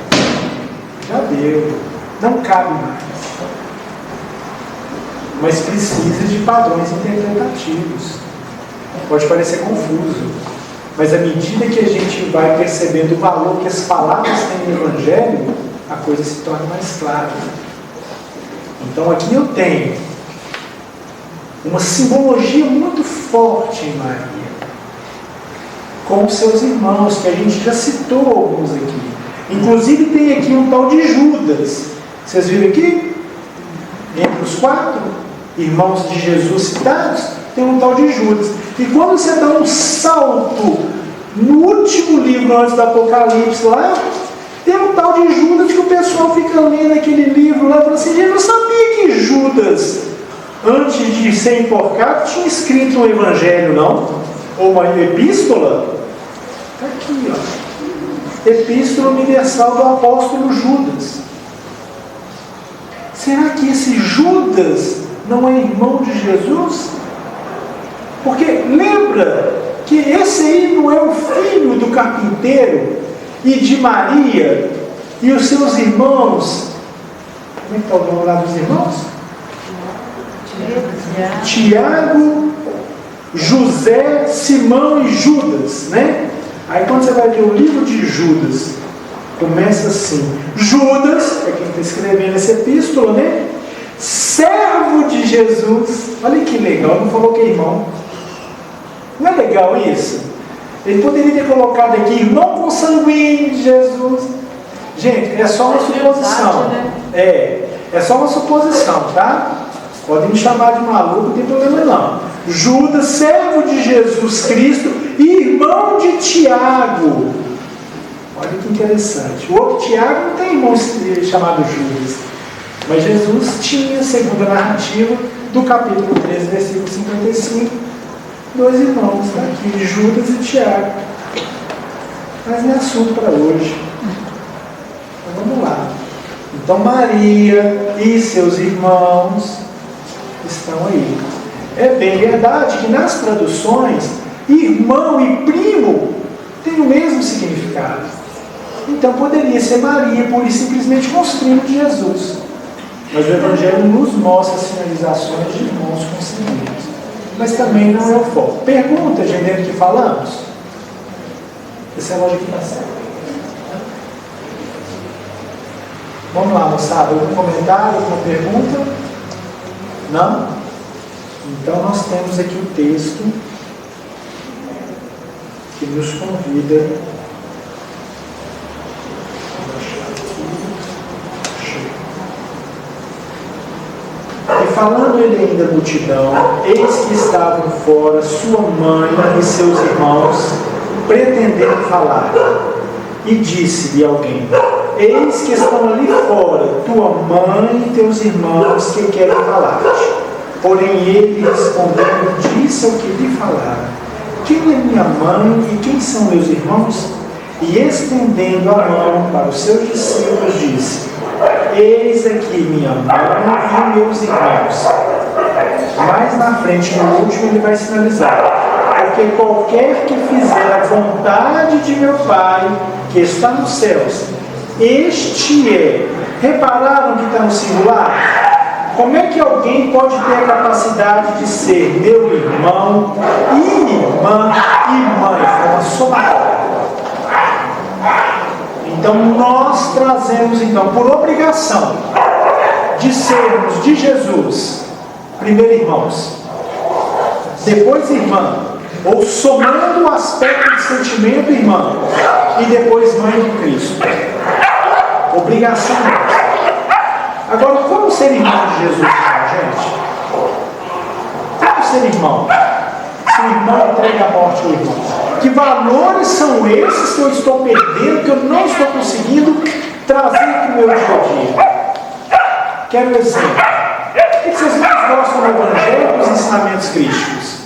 Já deu, não cabe mais. Mas precisa de padrões interpretativos. Pode parecer confuso, mas à medida que a gente vai percebendo o valor que as palavras têm no Evangelho, a coisa se torna mais clara. Então aqui eu tenho uma simbologia muito forte em Maria, com os seus irmãos, que a gente já citou alguns aqui. Inclusive tem aqui um tal de Judas. Vocês viram aqui? Entre os 4 irmãos de Jesus citados, tem um tal de Judas. E quando você dá um salto no último livro antes do Apocalipse lá, tem um tal de Judas que o pessoal fica lendo aquele livro lá e fala assim: eu não sabia que Judas, antes de ser enforcado, tinha escrito um evangelho, não? Ou uma epístola? Está aqui, ó. Epístola Universal do Apóstolo Judas. Será que esse Judas não é irmão de Jesus? Porque lembra que esse aí não é o filho do carpinteiro e de Maria e os seus irmãos? Como é que está o nome lá dos irmãos? Tiago, José, Simão e Judas, né? Aí quando você vai ver o livro de Judas, começa assim: Judas, é quem está escrevendo essa epístola, né? Servo de Jesus. Olha que legal, não falou que é irmão. Não é legal isso? Ele poderia ter colocado aqui irmão consanguíneo de Jesus. Gente, é só uma suposição. É só uma suposição, tá? Podem me chamar de maluco, não tem problema não. Judas, servo de Jesus Cristo, irmão de Tiago. Olha que interessante. O outro Tiago não tem irmão chamado Judas. Mas Jesus tinha, segundo a narrativa do capítulo 13, versículo 55, dois irmãos, tá aqui, Judas e Tiago. Mas não é assunto para hoje. Então vamos lá. Então Maria e seus irmãos estão aí. É bem verdade que nas traduções, irmão e primo têm o mesmo significado. Então poderia ser Maria, por e simplesmente com os primos de Jesus. Mas o Evangelho nos mostra as sinalizações de irmãos consanguíneos. Mas também não é o foco. Pergunta, gente, dentro do que falamos? Essa é a lógica que está certa. Vamos lá, moçada. Algum comentário, alguma pergunta? Não? Então nós temos aqui o texto que nos convida. E falando ele ainda à multidão, eis que estavam fora sua mãe e seus irmãos, pretendendo falar. E disse-lhe alguém: eis que estão ali fora tua mãe e teus irmãos que querem falar-te. Porém ele, respondendo, disse ao que lhe falaram: quem é minha mãe e quem são meus irmãos? E estendendo a mão para os seus discípulos, disse: eis aqui minha mãe e meus irmãos. Mais na frente, no último, ele vai sinalizar: porque qualquer que fizer a vontade de meu Pai, que está nos céus, este é. Repararam que está no singular? Como é que alguém pode ter a capacidade de ser meu irmão, irmã e mãe? É uma somatória. Então nós trazemos, então, por obrigação de sermos de Jesus, primeiro irmãos, depois irmã, ou somando o aspecto de sentimento irmã, e depois mãe de Cristo. Obrigação nossa. Agora, como ser irmão de Jesus, gente? Como ser irmão? Se o irmão entrega a morte ao irmão. Que valores são esses que eu estou perdendo, que eu não estou conseguindo trazer para o meu dia a dia? Quero um exemplo. O que vocês mais gostam do Evangelho e dos ensinamentos crísticos?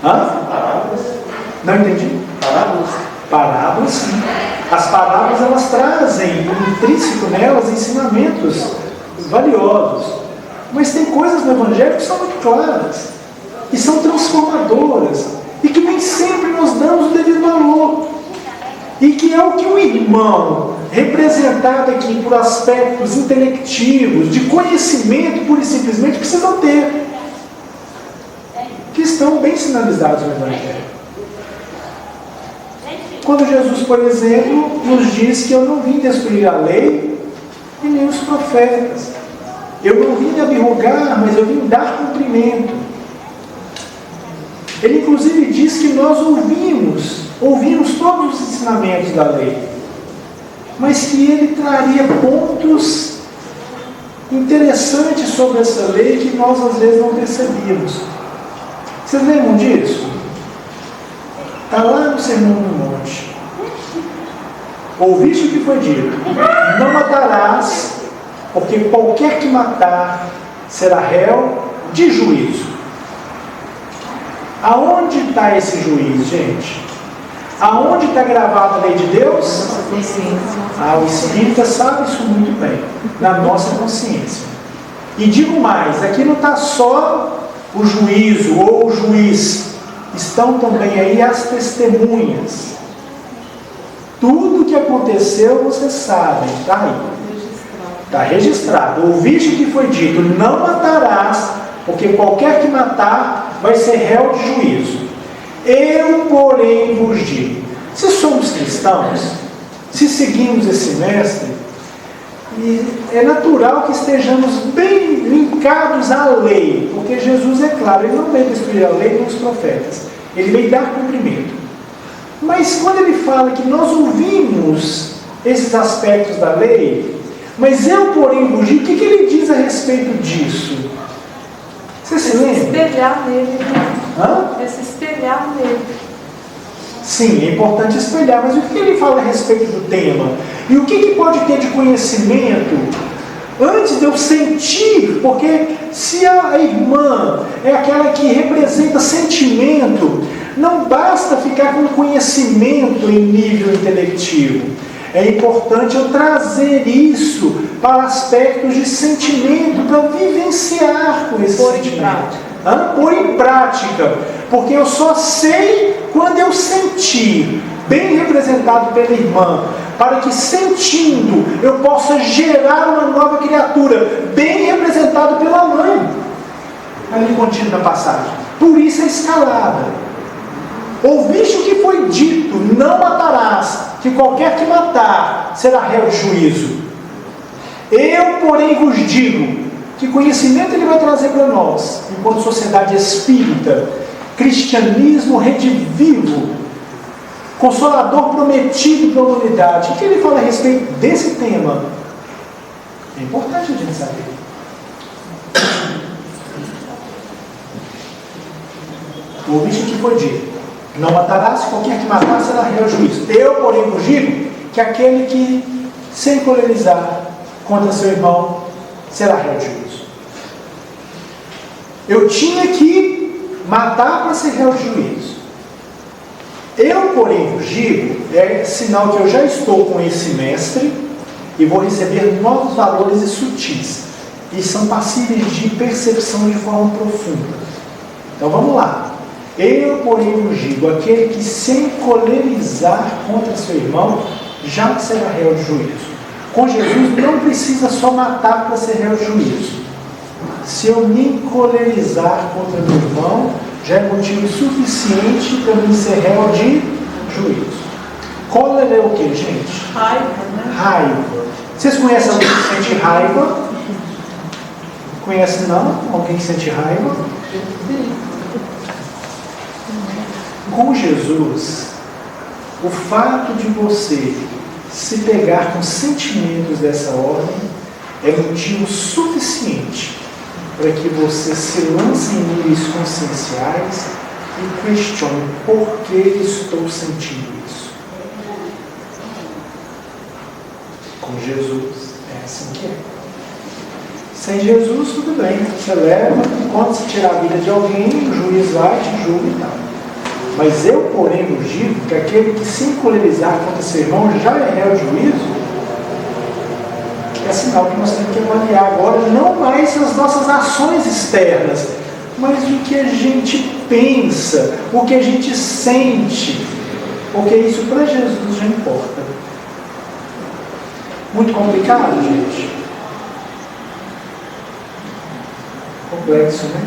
Hã? Não entendi? Parábolas, sim. As parábolas, elas trazem intrínseco nelas ensinamentos valiosos. Mas tem coisas no Evangelho que são muito claras, e são transformadoras, e que nem sempre nós damos o devido valor. E que é o que o irmão, representado aqui por aspectos intelectivos, de conhecimento pura e simplesmente, precisam ter. Que estão bem sinalizados no Evangelho. Quando Jesus, por exemplo, nos diz que eu não vim destruir a lei e nem os profetas. Eu não vim abrogar, mas eu vim dar cumprimento. Ele inclusive diz que nós ouvimos todos os ensinamentos da lei, mas que ele traria pontos interessantes sobre essa lei que nós às vezes não percebíamos. Vocês lembram disso? Está lá no Sermão do Monte. Ouviste o que foi dito: não matarás, porque qualquer que matar será réu de juízo. Aonde está esse juiz, gente? Aonde está gravada a lei de Deus? O Espírita sabe isso muito bem, na nossa consciência. E digo mais, aqui não está só o juízo ou o juiz, estão também aí as testemunhas. Tudo que aconteceu, vocês sabem, está aí. Está registrado. Ouviste que foi dito, não matarás, porque qualquer que matar vai ser réu de juízo. Eu, porém, vos digo, se somos cristãos, se seguimos esse mestre, é natural que estejamos bem linkados à lei, porque Jesus é claro, ele não veio destruir a lei nem os profetas, ele veio dar cumprimento. Mas quando ele fala que nós ouvimos esses aspectos da lei, mas eu, porém, vos digo, o que ele diz a respeito disso? Você se lembra? Se espelhar nele. Hã? É se espelhar nele. Sim, é importante espelhar, mas o que ele fala a respeito do tema? E o que pode ter de conhecimento antes de eu sentir? Porque se a irmã é aquela que representa sentimento, não basta ficar com conhecimento em nível intelectivo. É importante eu trazer isso para aspectos de sentimento, para vivenciar com esse sentimento. Pôr em prática. Porque eu só sei quando eu sentir, bem representado pela irmã, para que sentindo eu possa gerar uma nova criatura, bem representado pela mãe. Ali continua a passagem. Por isso a escalada. Ouviste o que foi dito, não matarás, que qualquer que matar será réu de juízo. Eu, porém, vos digo, que conhecimento ele vai trazer para nós, enquanto sociedade espírita, cristianismo redivivo, consolador prometido para a humanidade. O que ele fala a respeito desse tema? É importante a gente saber. Ouviste o que foi dito. Não matarás, qualquer que matar será réu de juízo. Eu, porém, vos digo que aquele que se encolerizar contra seu irmão será réu de juízo. Eu tinha que matar para ser réu de juízo. Eu, porém, vos digo, é sinal que eu já estou com esse mestre e vou receber novos valores e sutis. E são passíveis de percepção de forma profunda. Então vamos lá. Eu, porém, vos digo, aquele que se encolerizar contra seu irmão, já será réu de juízo. Com Jesus não precisa só matar para ser réu de juízo. Se eu me encolerizar contra meu irmão, já é motivo suficiente para mim ser réu de juízo. Cólera é o que, gente? Raiva, né? Raiva. Vocês conhecem alguém que sente raiva? Conhece não? Alguém que sente raiva? Com Jesus, o fato de você se pegar com sentimentos dessa ordem é motivo suficiente para que você se lance em níveis conscienciais e questione por que estou sentindo isso. Com Jesus é assim que é. Sem Jesus tudo bem, você leva, quando você tirar a vida de alguém, o juiz vai, te julga e tal. Mas eu, porém, vos digo que aquele que se encolerizar contra seu irmão já é réu de juízo. É sinal que nós temos que avaliar agora não mais as nossas ações externas, mas o que a gente pensa, o que a gente sente, porque isso para Jesus já importa. Muito complicado, gente? Complexo, né?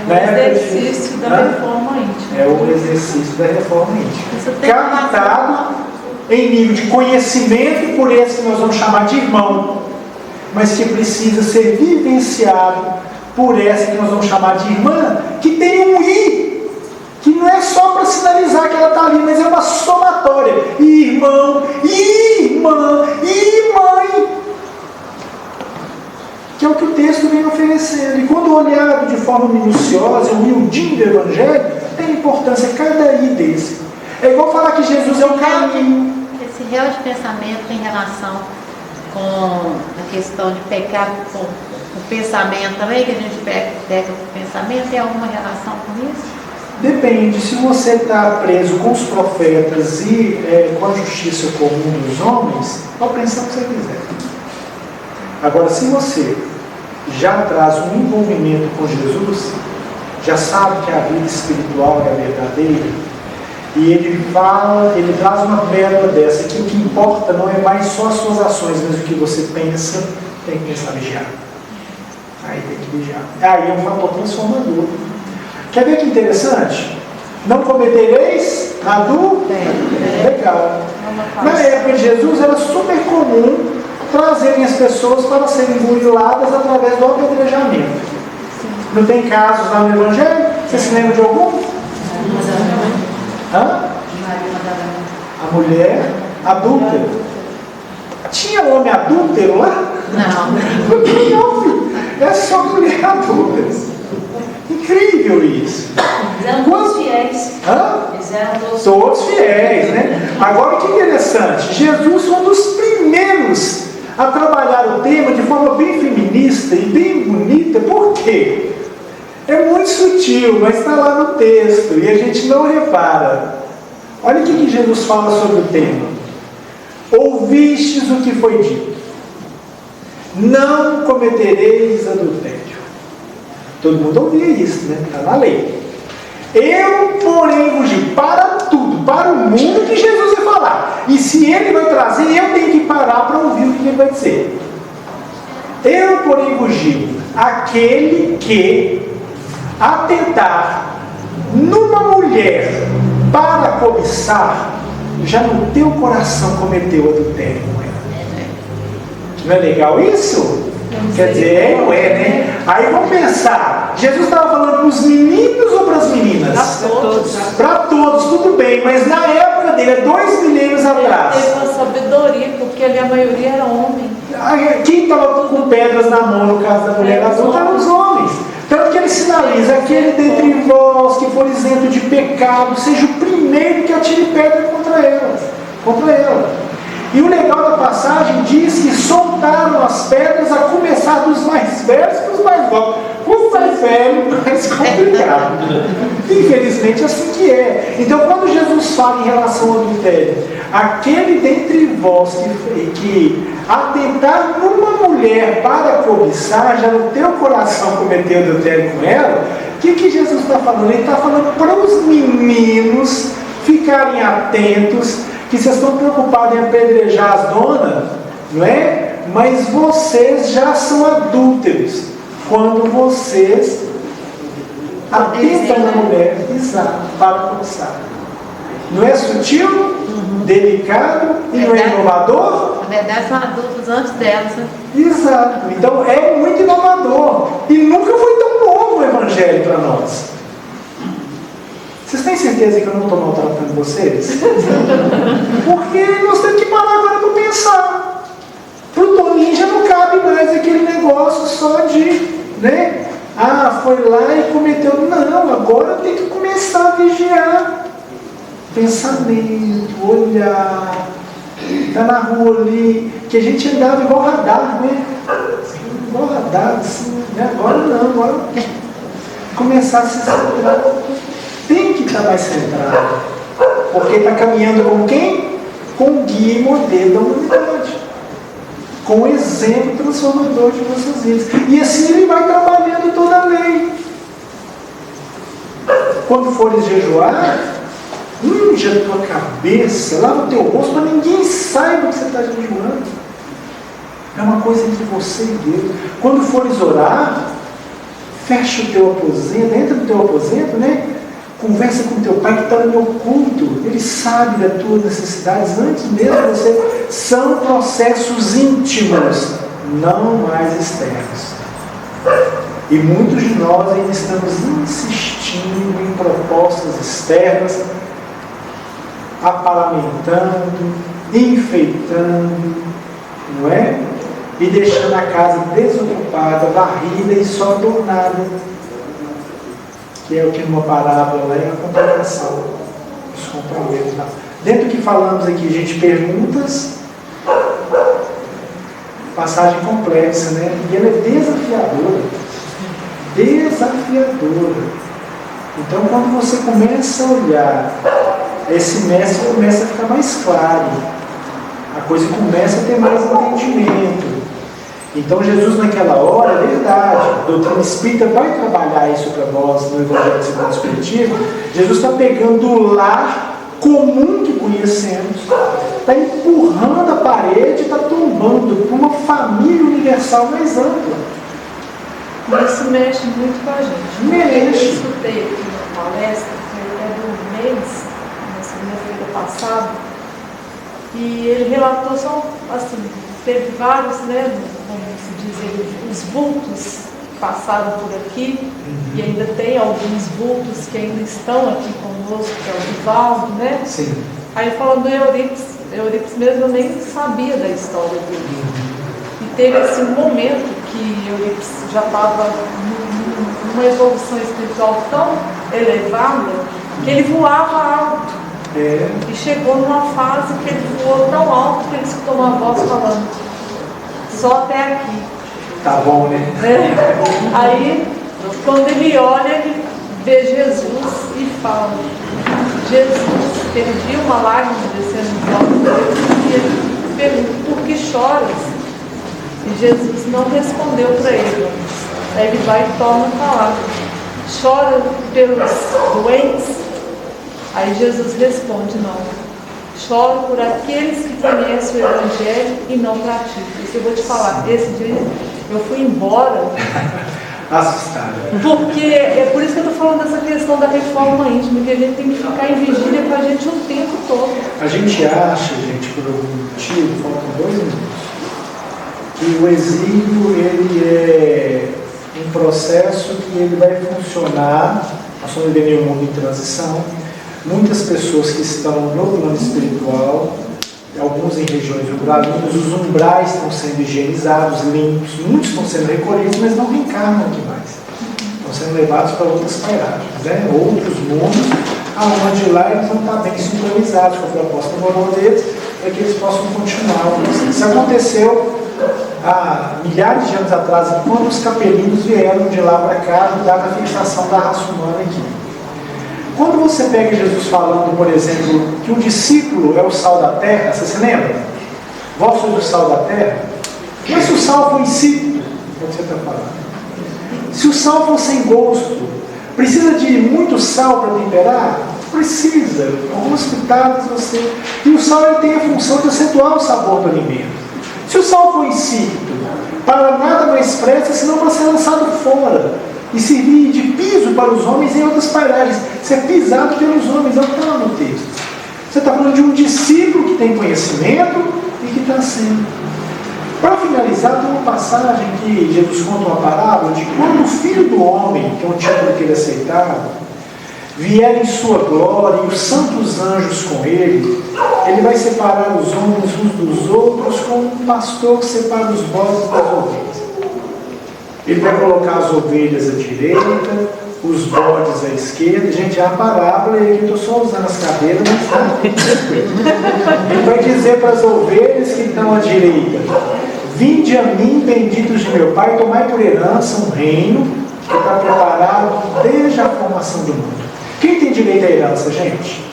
É o exercício da reforma íntima. É o exercício da reforma íntima. Captado em nível de conhecimento por esse que nós vamos chamar de irmão, mas que precisa ser vivenciado por essa que nós vamos chamar de irmã, que tem um I, que não é só para sinalizar que ela está ali, mas é uma somatória. Irmão, irmã, e mãe. Que é o que o texto vem oferecendo. E quando olhado de forma minuciosa, humildinho do Evangelho, tem importância cada I desse. É igual falar que Jesus é o caminho. Esse réu de pensamento em relação com a questão de pecar com o pensamento também, que a gente peca com o pensamento, tem alguma relação com isso? Depende, se você está preso com os profetas e com a justiça comum dos homens, pode pensar o que você quiser. Agora, se você já traz um envolvimento com Jesus, já sabe que a vida espiritual é verdadeira, e ele traz uma pérola dessa, que o que importa não é mais só as suas ações, mas o que você pensa, tem que pensar vigiar. Aí tem que vigiar. Aí é um fator transformador. Quer ver que interessante? Não cometereis adultério. Legal. Na época de Jesus era super comum trazerem as pessoas para serem buriladas através do apedrejamento. Não tem casos lá no Evangelho? Você se lembra de algum? Hã? A mulher adúltera. Tinha homem adúltero lá? Não. Não, filho. É só mulher adúltera. Incrível isso. Eram todos fiéis. Hã? Eles eram Todos fiéis, né? Agora que interessante, Jesus foi um dos primeiros a trabalhar o tema de forma bem feminista e bem bonita. Por quê? É muito sutil, mas está lá no texto e a gente não repara. Olha o que Jesus fala sobre o tema. Ouvistes o que foi dito: não cometereis adultério. Todo mundo ouvia isso, né? Está na lei. Eu, porém, vos digo, para tudo, para o mundo que Jesus vai falar. E se ele vai trazer, eu tenho que parar para ouvir o que ele vai dizer. Eu, porém, vos digo, aquele que atentar numa mulher para cobiçar, já no teu coração cometeu adultério com ela. Não é legal isso? Quer dizer, não é, né? Aí vamos pensar, Jesus estava falando para os meninos ou para as meninas? Para todos. Para todos, tudo bem, mas na época dele, 2 milênios atrás, Ele teve uma sabedoria, porque ali a maioria era homem. quem estava com pedras na mão no caso da mulher adulta eram os homens. Tanto que ele sinaliza: aquele dentre vós que for isento de pecado, seja o primeiro que atire pedra contra ela. E o legal da passagem diz que soltaram as pedras, a começar dos mais velhos para os mais novos. O mais velho, mais complicado. Infelizmente, assim que é. Então, quando Jesus fala em relação ao adultério, aquele dentre vós que atentar numa mulher para cobiçar, já no teu coração cometeu adultério com ela, o que Jesus está falando? Ele está falando para os meninos ficarem atentos, que vocês estão preocupados em apedrejar as donas, não é? Mas vocês já são adúlteros quando vocês atentam na mulher, exato, para cobiçar. Não é sutil, delicado e não é inovador? Na verdade, são adultos antes delas. Né? Exato. Então é muito inovador. E nunca foi tão novo o Evangelho para nós. Vocês têm certeza que eu não estou maltratando vocês? Porque nós temos que parar agora para pensar. Para o Toninho já não cabe mais aquele negócio só de, né? Ah, foi lá e cometeu. Não, agora tem que começar a vigiar. Pensamento, olhar. Está na rua ali, que a gente andava igual radar, né? Igual radar, assim, né? Agora não, agora começar a se centrar. Tem que estar mais centrado, porque está caminhando com quem? Com o guia e modelo da humanidade, com o exemplo transformador de nossas vidas. E assim ele vai trabalhando toda a lei. Quando fores jejuar, unge a tua cabeça, lava o teu rosto, para ninguém saiba que você está jejuando. É uma coisa entre você e Deus. Quando fores orar, fecha o teu aposento, entra no teu aposento, né? Conversa com teu pai que está no oculto. Ele sabe das tuas necessidades antes mesmo de você. São processos íntimos, não mais externos. E muitos de nós ainda estamos insistindo em propostas externas, apalamentando, enfeitando, não é? E deixando a casa desocupada, varrida e só adornada, que é o que numa parábola é a compreensão dos compromissos. Dentro do que falamos aqui, gente, perguntas, passagem complexa, né? E ela é desafiadora. Desafiadora. Então, quando você começa a olhar esse mestre, começa a ficar mais claro. A coisa começa a ter mais entendimento. Então, Jesus, naquela hora, é verdade, a doutrina espírita vai trabalhar isso para nós no Evangelho segundo o Espiritismo. Jesus está pegando o lar comum que conhecemos, está empurrando a parede, está tombando para uma família universal mais ampla. Isso mexe muito com a gente. Mexe. Eu escutei aqui uma palestra, que é do mês, na segunda-feira passada, e ele relatou só, assim, teve vários, né, como se diz, os vultos que passaram por aqui, e ainda tem alguns vultos que ainda estão aqui conosco, que é o Divaldo, né? Sim. Aí falando do Eurípides mesmo, eu nem sabia da história dele. E teve esse momento que Eurípides já estava numa evolução espiritual tão elevada que ele voava alto. E chegou numa fase que ele voou tão alto que ele escutou uma voz falando: só até aqui. Tá bom, né? Aí, quando ele olha, ele vê Jesus e fala: Jesus, perdi uma lágrima descendo nos olhos dele, e ele pergunta: por que choras? E Jesus não respondeu para ele. Aí ele vai e torna a falar: chora pelos doentes? Aí Jesus responde: não, choro por aqueles que conhecem o Evangelho e não praticam. Isso eu vou te falar, esse dia eu fui embora Assustada. porque é por isso que eu estou falando dessa questão da reforma íntima, que a gente tem que ficar em vigília com a gente o tempo todo. A gente acha, gente, por algum motivo, faltam 2 minutos, que o exílio ele é um processo que ele vai funcionar. Nós estamos vivendo um mundo em transição. Muitas pessoas que estão no plano espiritual, alguns em regiões umbralinas, os umbrais estão sendo higienizados, limpos, muitos estão sendo recolhidos, mas não reencarnam aqui mais. Estão sendo levados para outras paragens, né? Outros mundos, aonde lá eles vão estar bem sintonizados com a proposta moral deles, para que eles possam continuar. Isso aconteceu há milhares de anos atrás, quando os capelinos vieram de lá para cá ajudar na fixação da raça humana aqui. Quando você pega Jesus falando, por exemplo, que o discípulo é o sal da terra, você se lembra? Vós sois o sal da terra. Mas se o sal for insípido, é o que você está falando. Se o sal for sem gosto, precisa de muito sal para temperar? Precisa. Algumas pitadas você... E o sal ele tem a função de acentuar o sabor do alimento. Se o sal for insípido, para nada mais presta, senão para ser lançado fora e servir de piso para os homens em outras paragens, ser pisado pelos homens, é o que está lá no texto. Você está falando de um discípulo que tem conhecimento e que está sendo. Para finalizar, tem uma passagem que Jesus conta uma parábola de quando o Filho do Homem, que é um título que ele aceitava, vier em sua glória e os santos anjos com ele, ele vai separar os homens uns dos outros como um pastor que separa os bodes das ovelhas. Ele vai colocar as ovelhas à direita, os bodes à esquerda. Gente, é a parábola, e aqui eu estou só usando as cadeiras, mas tá. Ele vai dizer para as ovelhas que estão à direita: vinde a mim, benditos de meu Pai, tomai por herança um reino que está preparado desde a formação do mundo. Quem tem direito à herança, gente?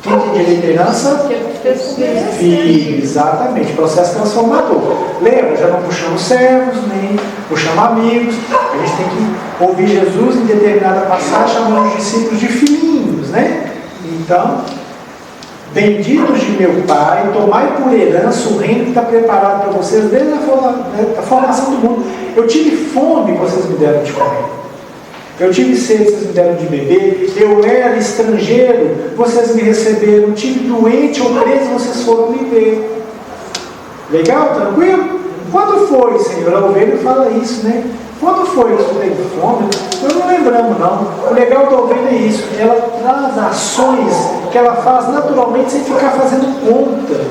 Quem tem direito à herança? Filho, exatamente, processo transformador. Lembra, já não puxamos servos, nem puxamos amigos. A gente tem que ouvir Jesus em determinada passagem, chamando os discípulos de filhinhos, né? Então, benditos de meu Pai, tomai por herança o reino que está preparado para vocês desde a formação do mundo. Eu tive fome, vocês me deram de comer. Eu tive sede, vocês me deram de beber. Eu era estrangeiro, vocês me receberam. Eu tive doente ou preso, vocês foram me ver. Legal? Tranquilo? Quando foi, Senhor? A ovelha fala isso, né? Quando foi que você teve fome? Eu não lembramos, não. O legal da ovelha é isso. Ela traz ações que ela faz naturalmente sem ficar fazendo conta.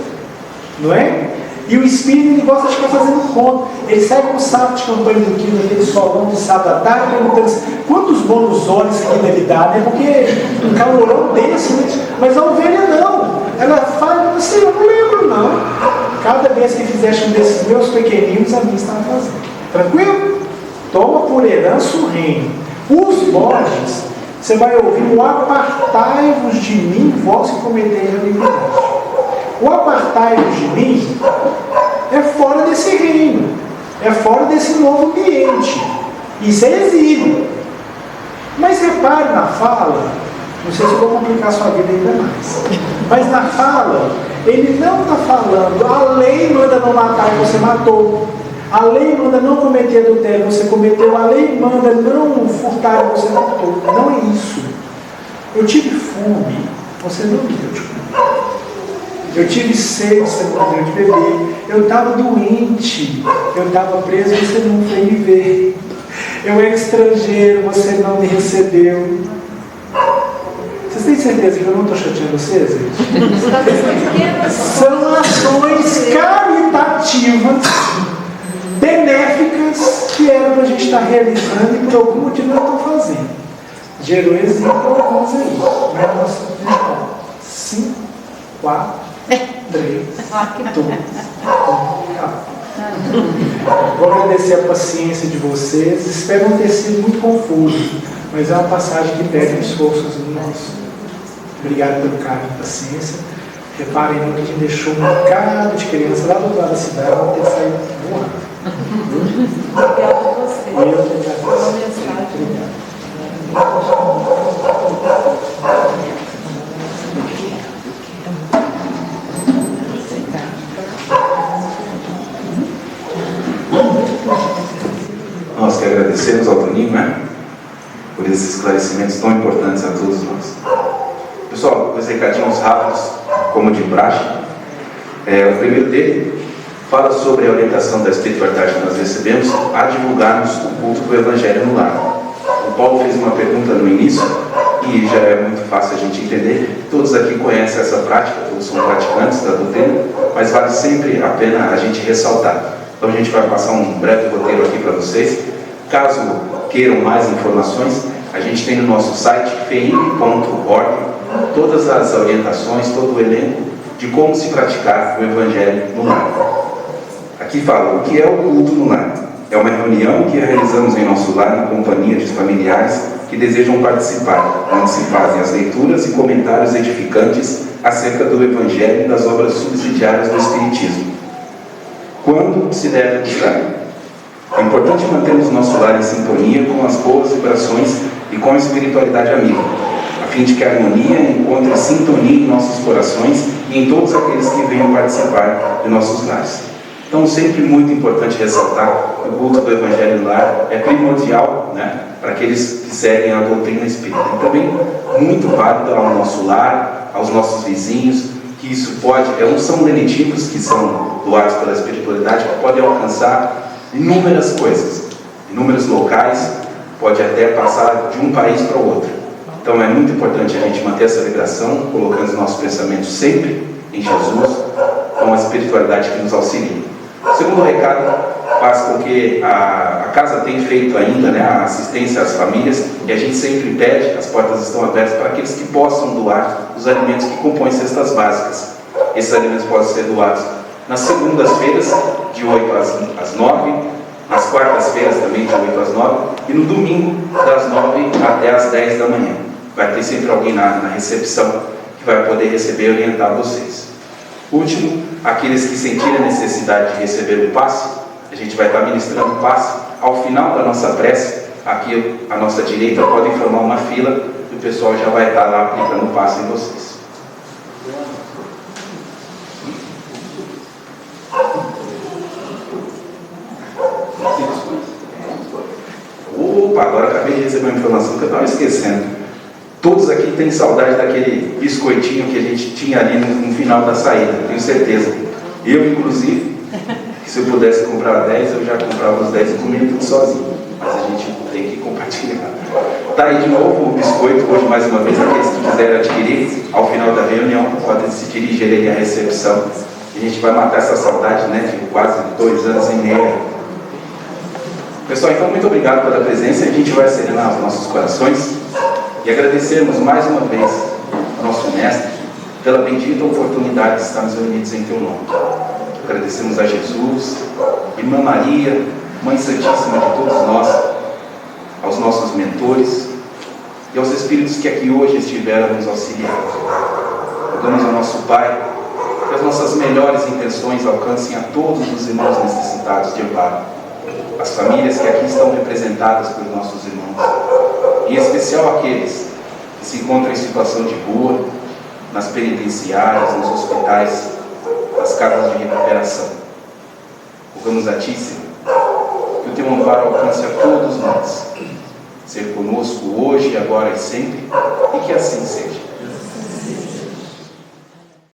Não é? E o espírito ele gosta de ficar fazendo conta. Ele sai com o saco de campanha do quilo, aquele solão de sábado à tarde, perguntando assim, quantos bônus olhos que deve dar, né? Porque um calorão desse, né? Mas a ovelha não. Ela fala assim, eu não lembro não. Cada vez que fizeste um desses meus pequeninos, a mim estava fazendo. Tranquilo? Toma por herança o reino. Os bodes você vai ouvir o apartai-vos de mim, vós que cometeis a iniquidade. O apartai-vos de mim é fora desse reino, é fora desse novo ambiente. Isso é exílio. Mas repare na fala, não sei se eu vou complicar a sua vida ainda mais, mas na fala, ele não está falando, a lei manda não matar e você matou, a lei manda não cometer adultério, você cometeu, a lei manda não furtar e você furtou. Não é isso. Eu tive fome, você não me deu de comer. Eu tive sede, você não me deu de beber. Eu estava doente, eu estava preso, você não veio me ver. Eu era estrangeiro, você não me recebeu. Vocês têm certeza que eu não estou chateando vocês? São ações caritativas, benéficas, que era para a gente estar realizando e por algum motivo eu estou fazendo. Gerou exemplo alguns aí. Mas nós estamos 5, 4, 3, 2, 1. Vou agradecer a paciência de vocês. Espero não ter sido muito confuso, mas é uma passagem que pede um esforço nosso. Obrigado pelo carinho e paciência. Reparem que a gente deixou um bocado de criança lá do outro lado da cidade, vão ter saído voando. Obrigada a você. Eu que Pela agradeço. mensagem. Nós que agradecemos ao Toninho, né, por esses esclarecimentos tão importantes a todos nós. Pessoal, dois recadinhos rápidos, como de praxe. O primeiro dele fala sobre a orientação da espiritualidade que nós recebemos a divulgarmos o culto do Evangelho no lar. O Paulo fez uma pergunta no início, e já é muito fácil a gente entender. Todos aqui conhecem essa prática, todos são praticantes da doutrina, mas vale sempre a pena a gente ressaltar. Então a gente vai passar um breve roteiro aqui para vocês. Caso queiram mais informações, a gente tem no nosso site feim.org todas as orientações, todo o elenco de como se praticar o Evangelho no lar. Aqui fala o que é o culto no lar. É uma reunião que realizamos em nosso lar na companhia de familiares que desejam participar, onde se fazem as leituras e comentários edificantes acerca do Evangelho e das obras subsidiárias do Espiritismo. Quando se deve buscar? É importante mantermos nosso lar em sintonia com as boas vibrações e com a espiritualidade amiga, a fim de que a harmonia encontre sintonia em nossos corações e em todos aqueles que venham participar de nossos lares. Então, sempre muito importante ressaltar que o culto do Evangelho no lar é primordial, né, para aqueles que seguem a doutrina espírita. E também muito válido ao nosso lar, aos nossos vizinhos, que isso pode, são denitivos que são doados pela espiritualidade, que podem alcançar inúmeras coisas, inúmeros locais, pode até passar de um país para o outro. Então é muito importante a gente manter essa vibração, colocando os nossos pensamentos sempre em Jesus, com a espiritualidade que nos auxilia. O segundo recado faz com que a casa tenha feito ainda, né, a assistência às famílias, e a gente sempre pede, as portas estão abertas para aqueles que possam doar os alimentos que compõem cestas básicas. Esses alimentos podem ser doados nas segundas-feiras, de 8 às 9, nas quartas-feiras também, de 8 às 9, e no domingo, das 9 até às 10 da manhã. Vai ter sempre alguém na recepção que vai poder receber e orientar vocês. Último, aqueles que sentirem a necessidade de receber o passe, a gente vai estar ministrando o passe. Ao final da nossa prece, aqui à nossa direita, podem formar uma fila e o pessoal já vai estar lá aplicando o passe em vocês. Opa, agora acabei de receber uma informação que eu estava esquecendo. Todos aqui têm saudade daquele biscoitinho que a gente tinha ali no final da saída, tenho certeza. Eu, inclusive, que se eu pudesse comprar 10, eu já comprava os 10 e comia tudo sozinho. Mas a gente tem que compartilhar. Está aí de novo o biscoito, hoje mais uma vez, aqueles que quiserem adquirir, ao final da reunião, podem se dirigir ali à recepção. E a gente vai matar essa saudade, né, de quase 2 anos e meio. Pessoal, então, muito obrigado pela presença. A gente vai serenar os nossos corações e agradecermos mais uma vez ao nosso Mestre pela bendita oportunidade de estarmos reunidos em Teu nome. Agradecemos a Jesus, Irmã Maria, Mãe Santíssima de todos nós, aos nossos mentores, e aos espíritos que aqui hoje estiveram nos auxiliando. Rogamos ao nosso Pai que as nossas melhores intenções alcancem a todos os irmãos necessitados de amparo, as famílias que aqui estão representadas por nossos irmãos, em especial aqueles que se encontram em situação de rua, nas penitenciárias, nos hospitais, nas casas de recuperação. Rogamos a Ti, Senhor, que o Teu amparo alcance a todos nós, ser conosco hoje, agora e sempre, e que assim seja.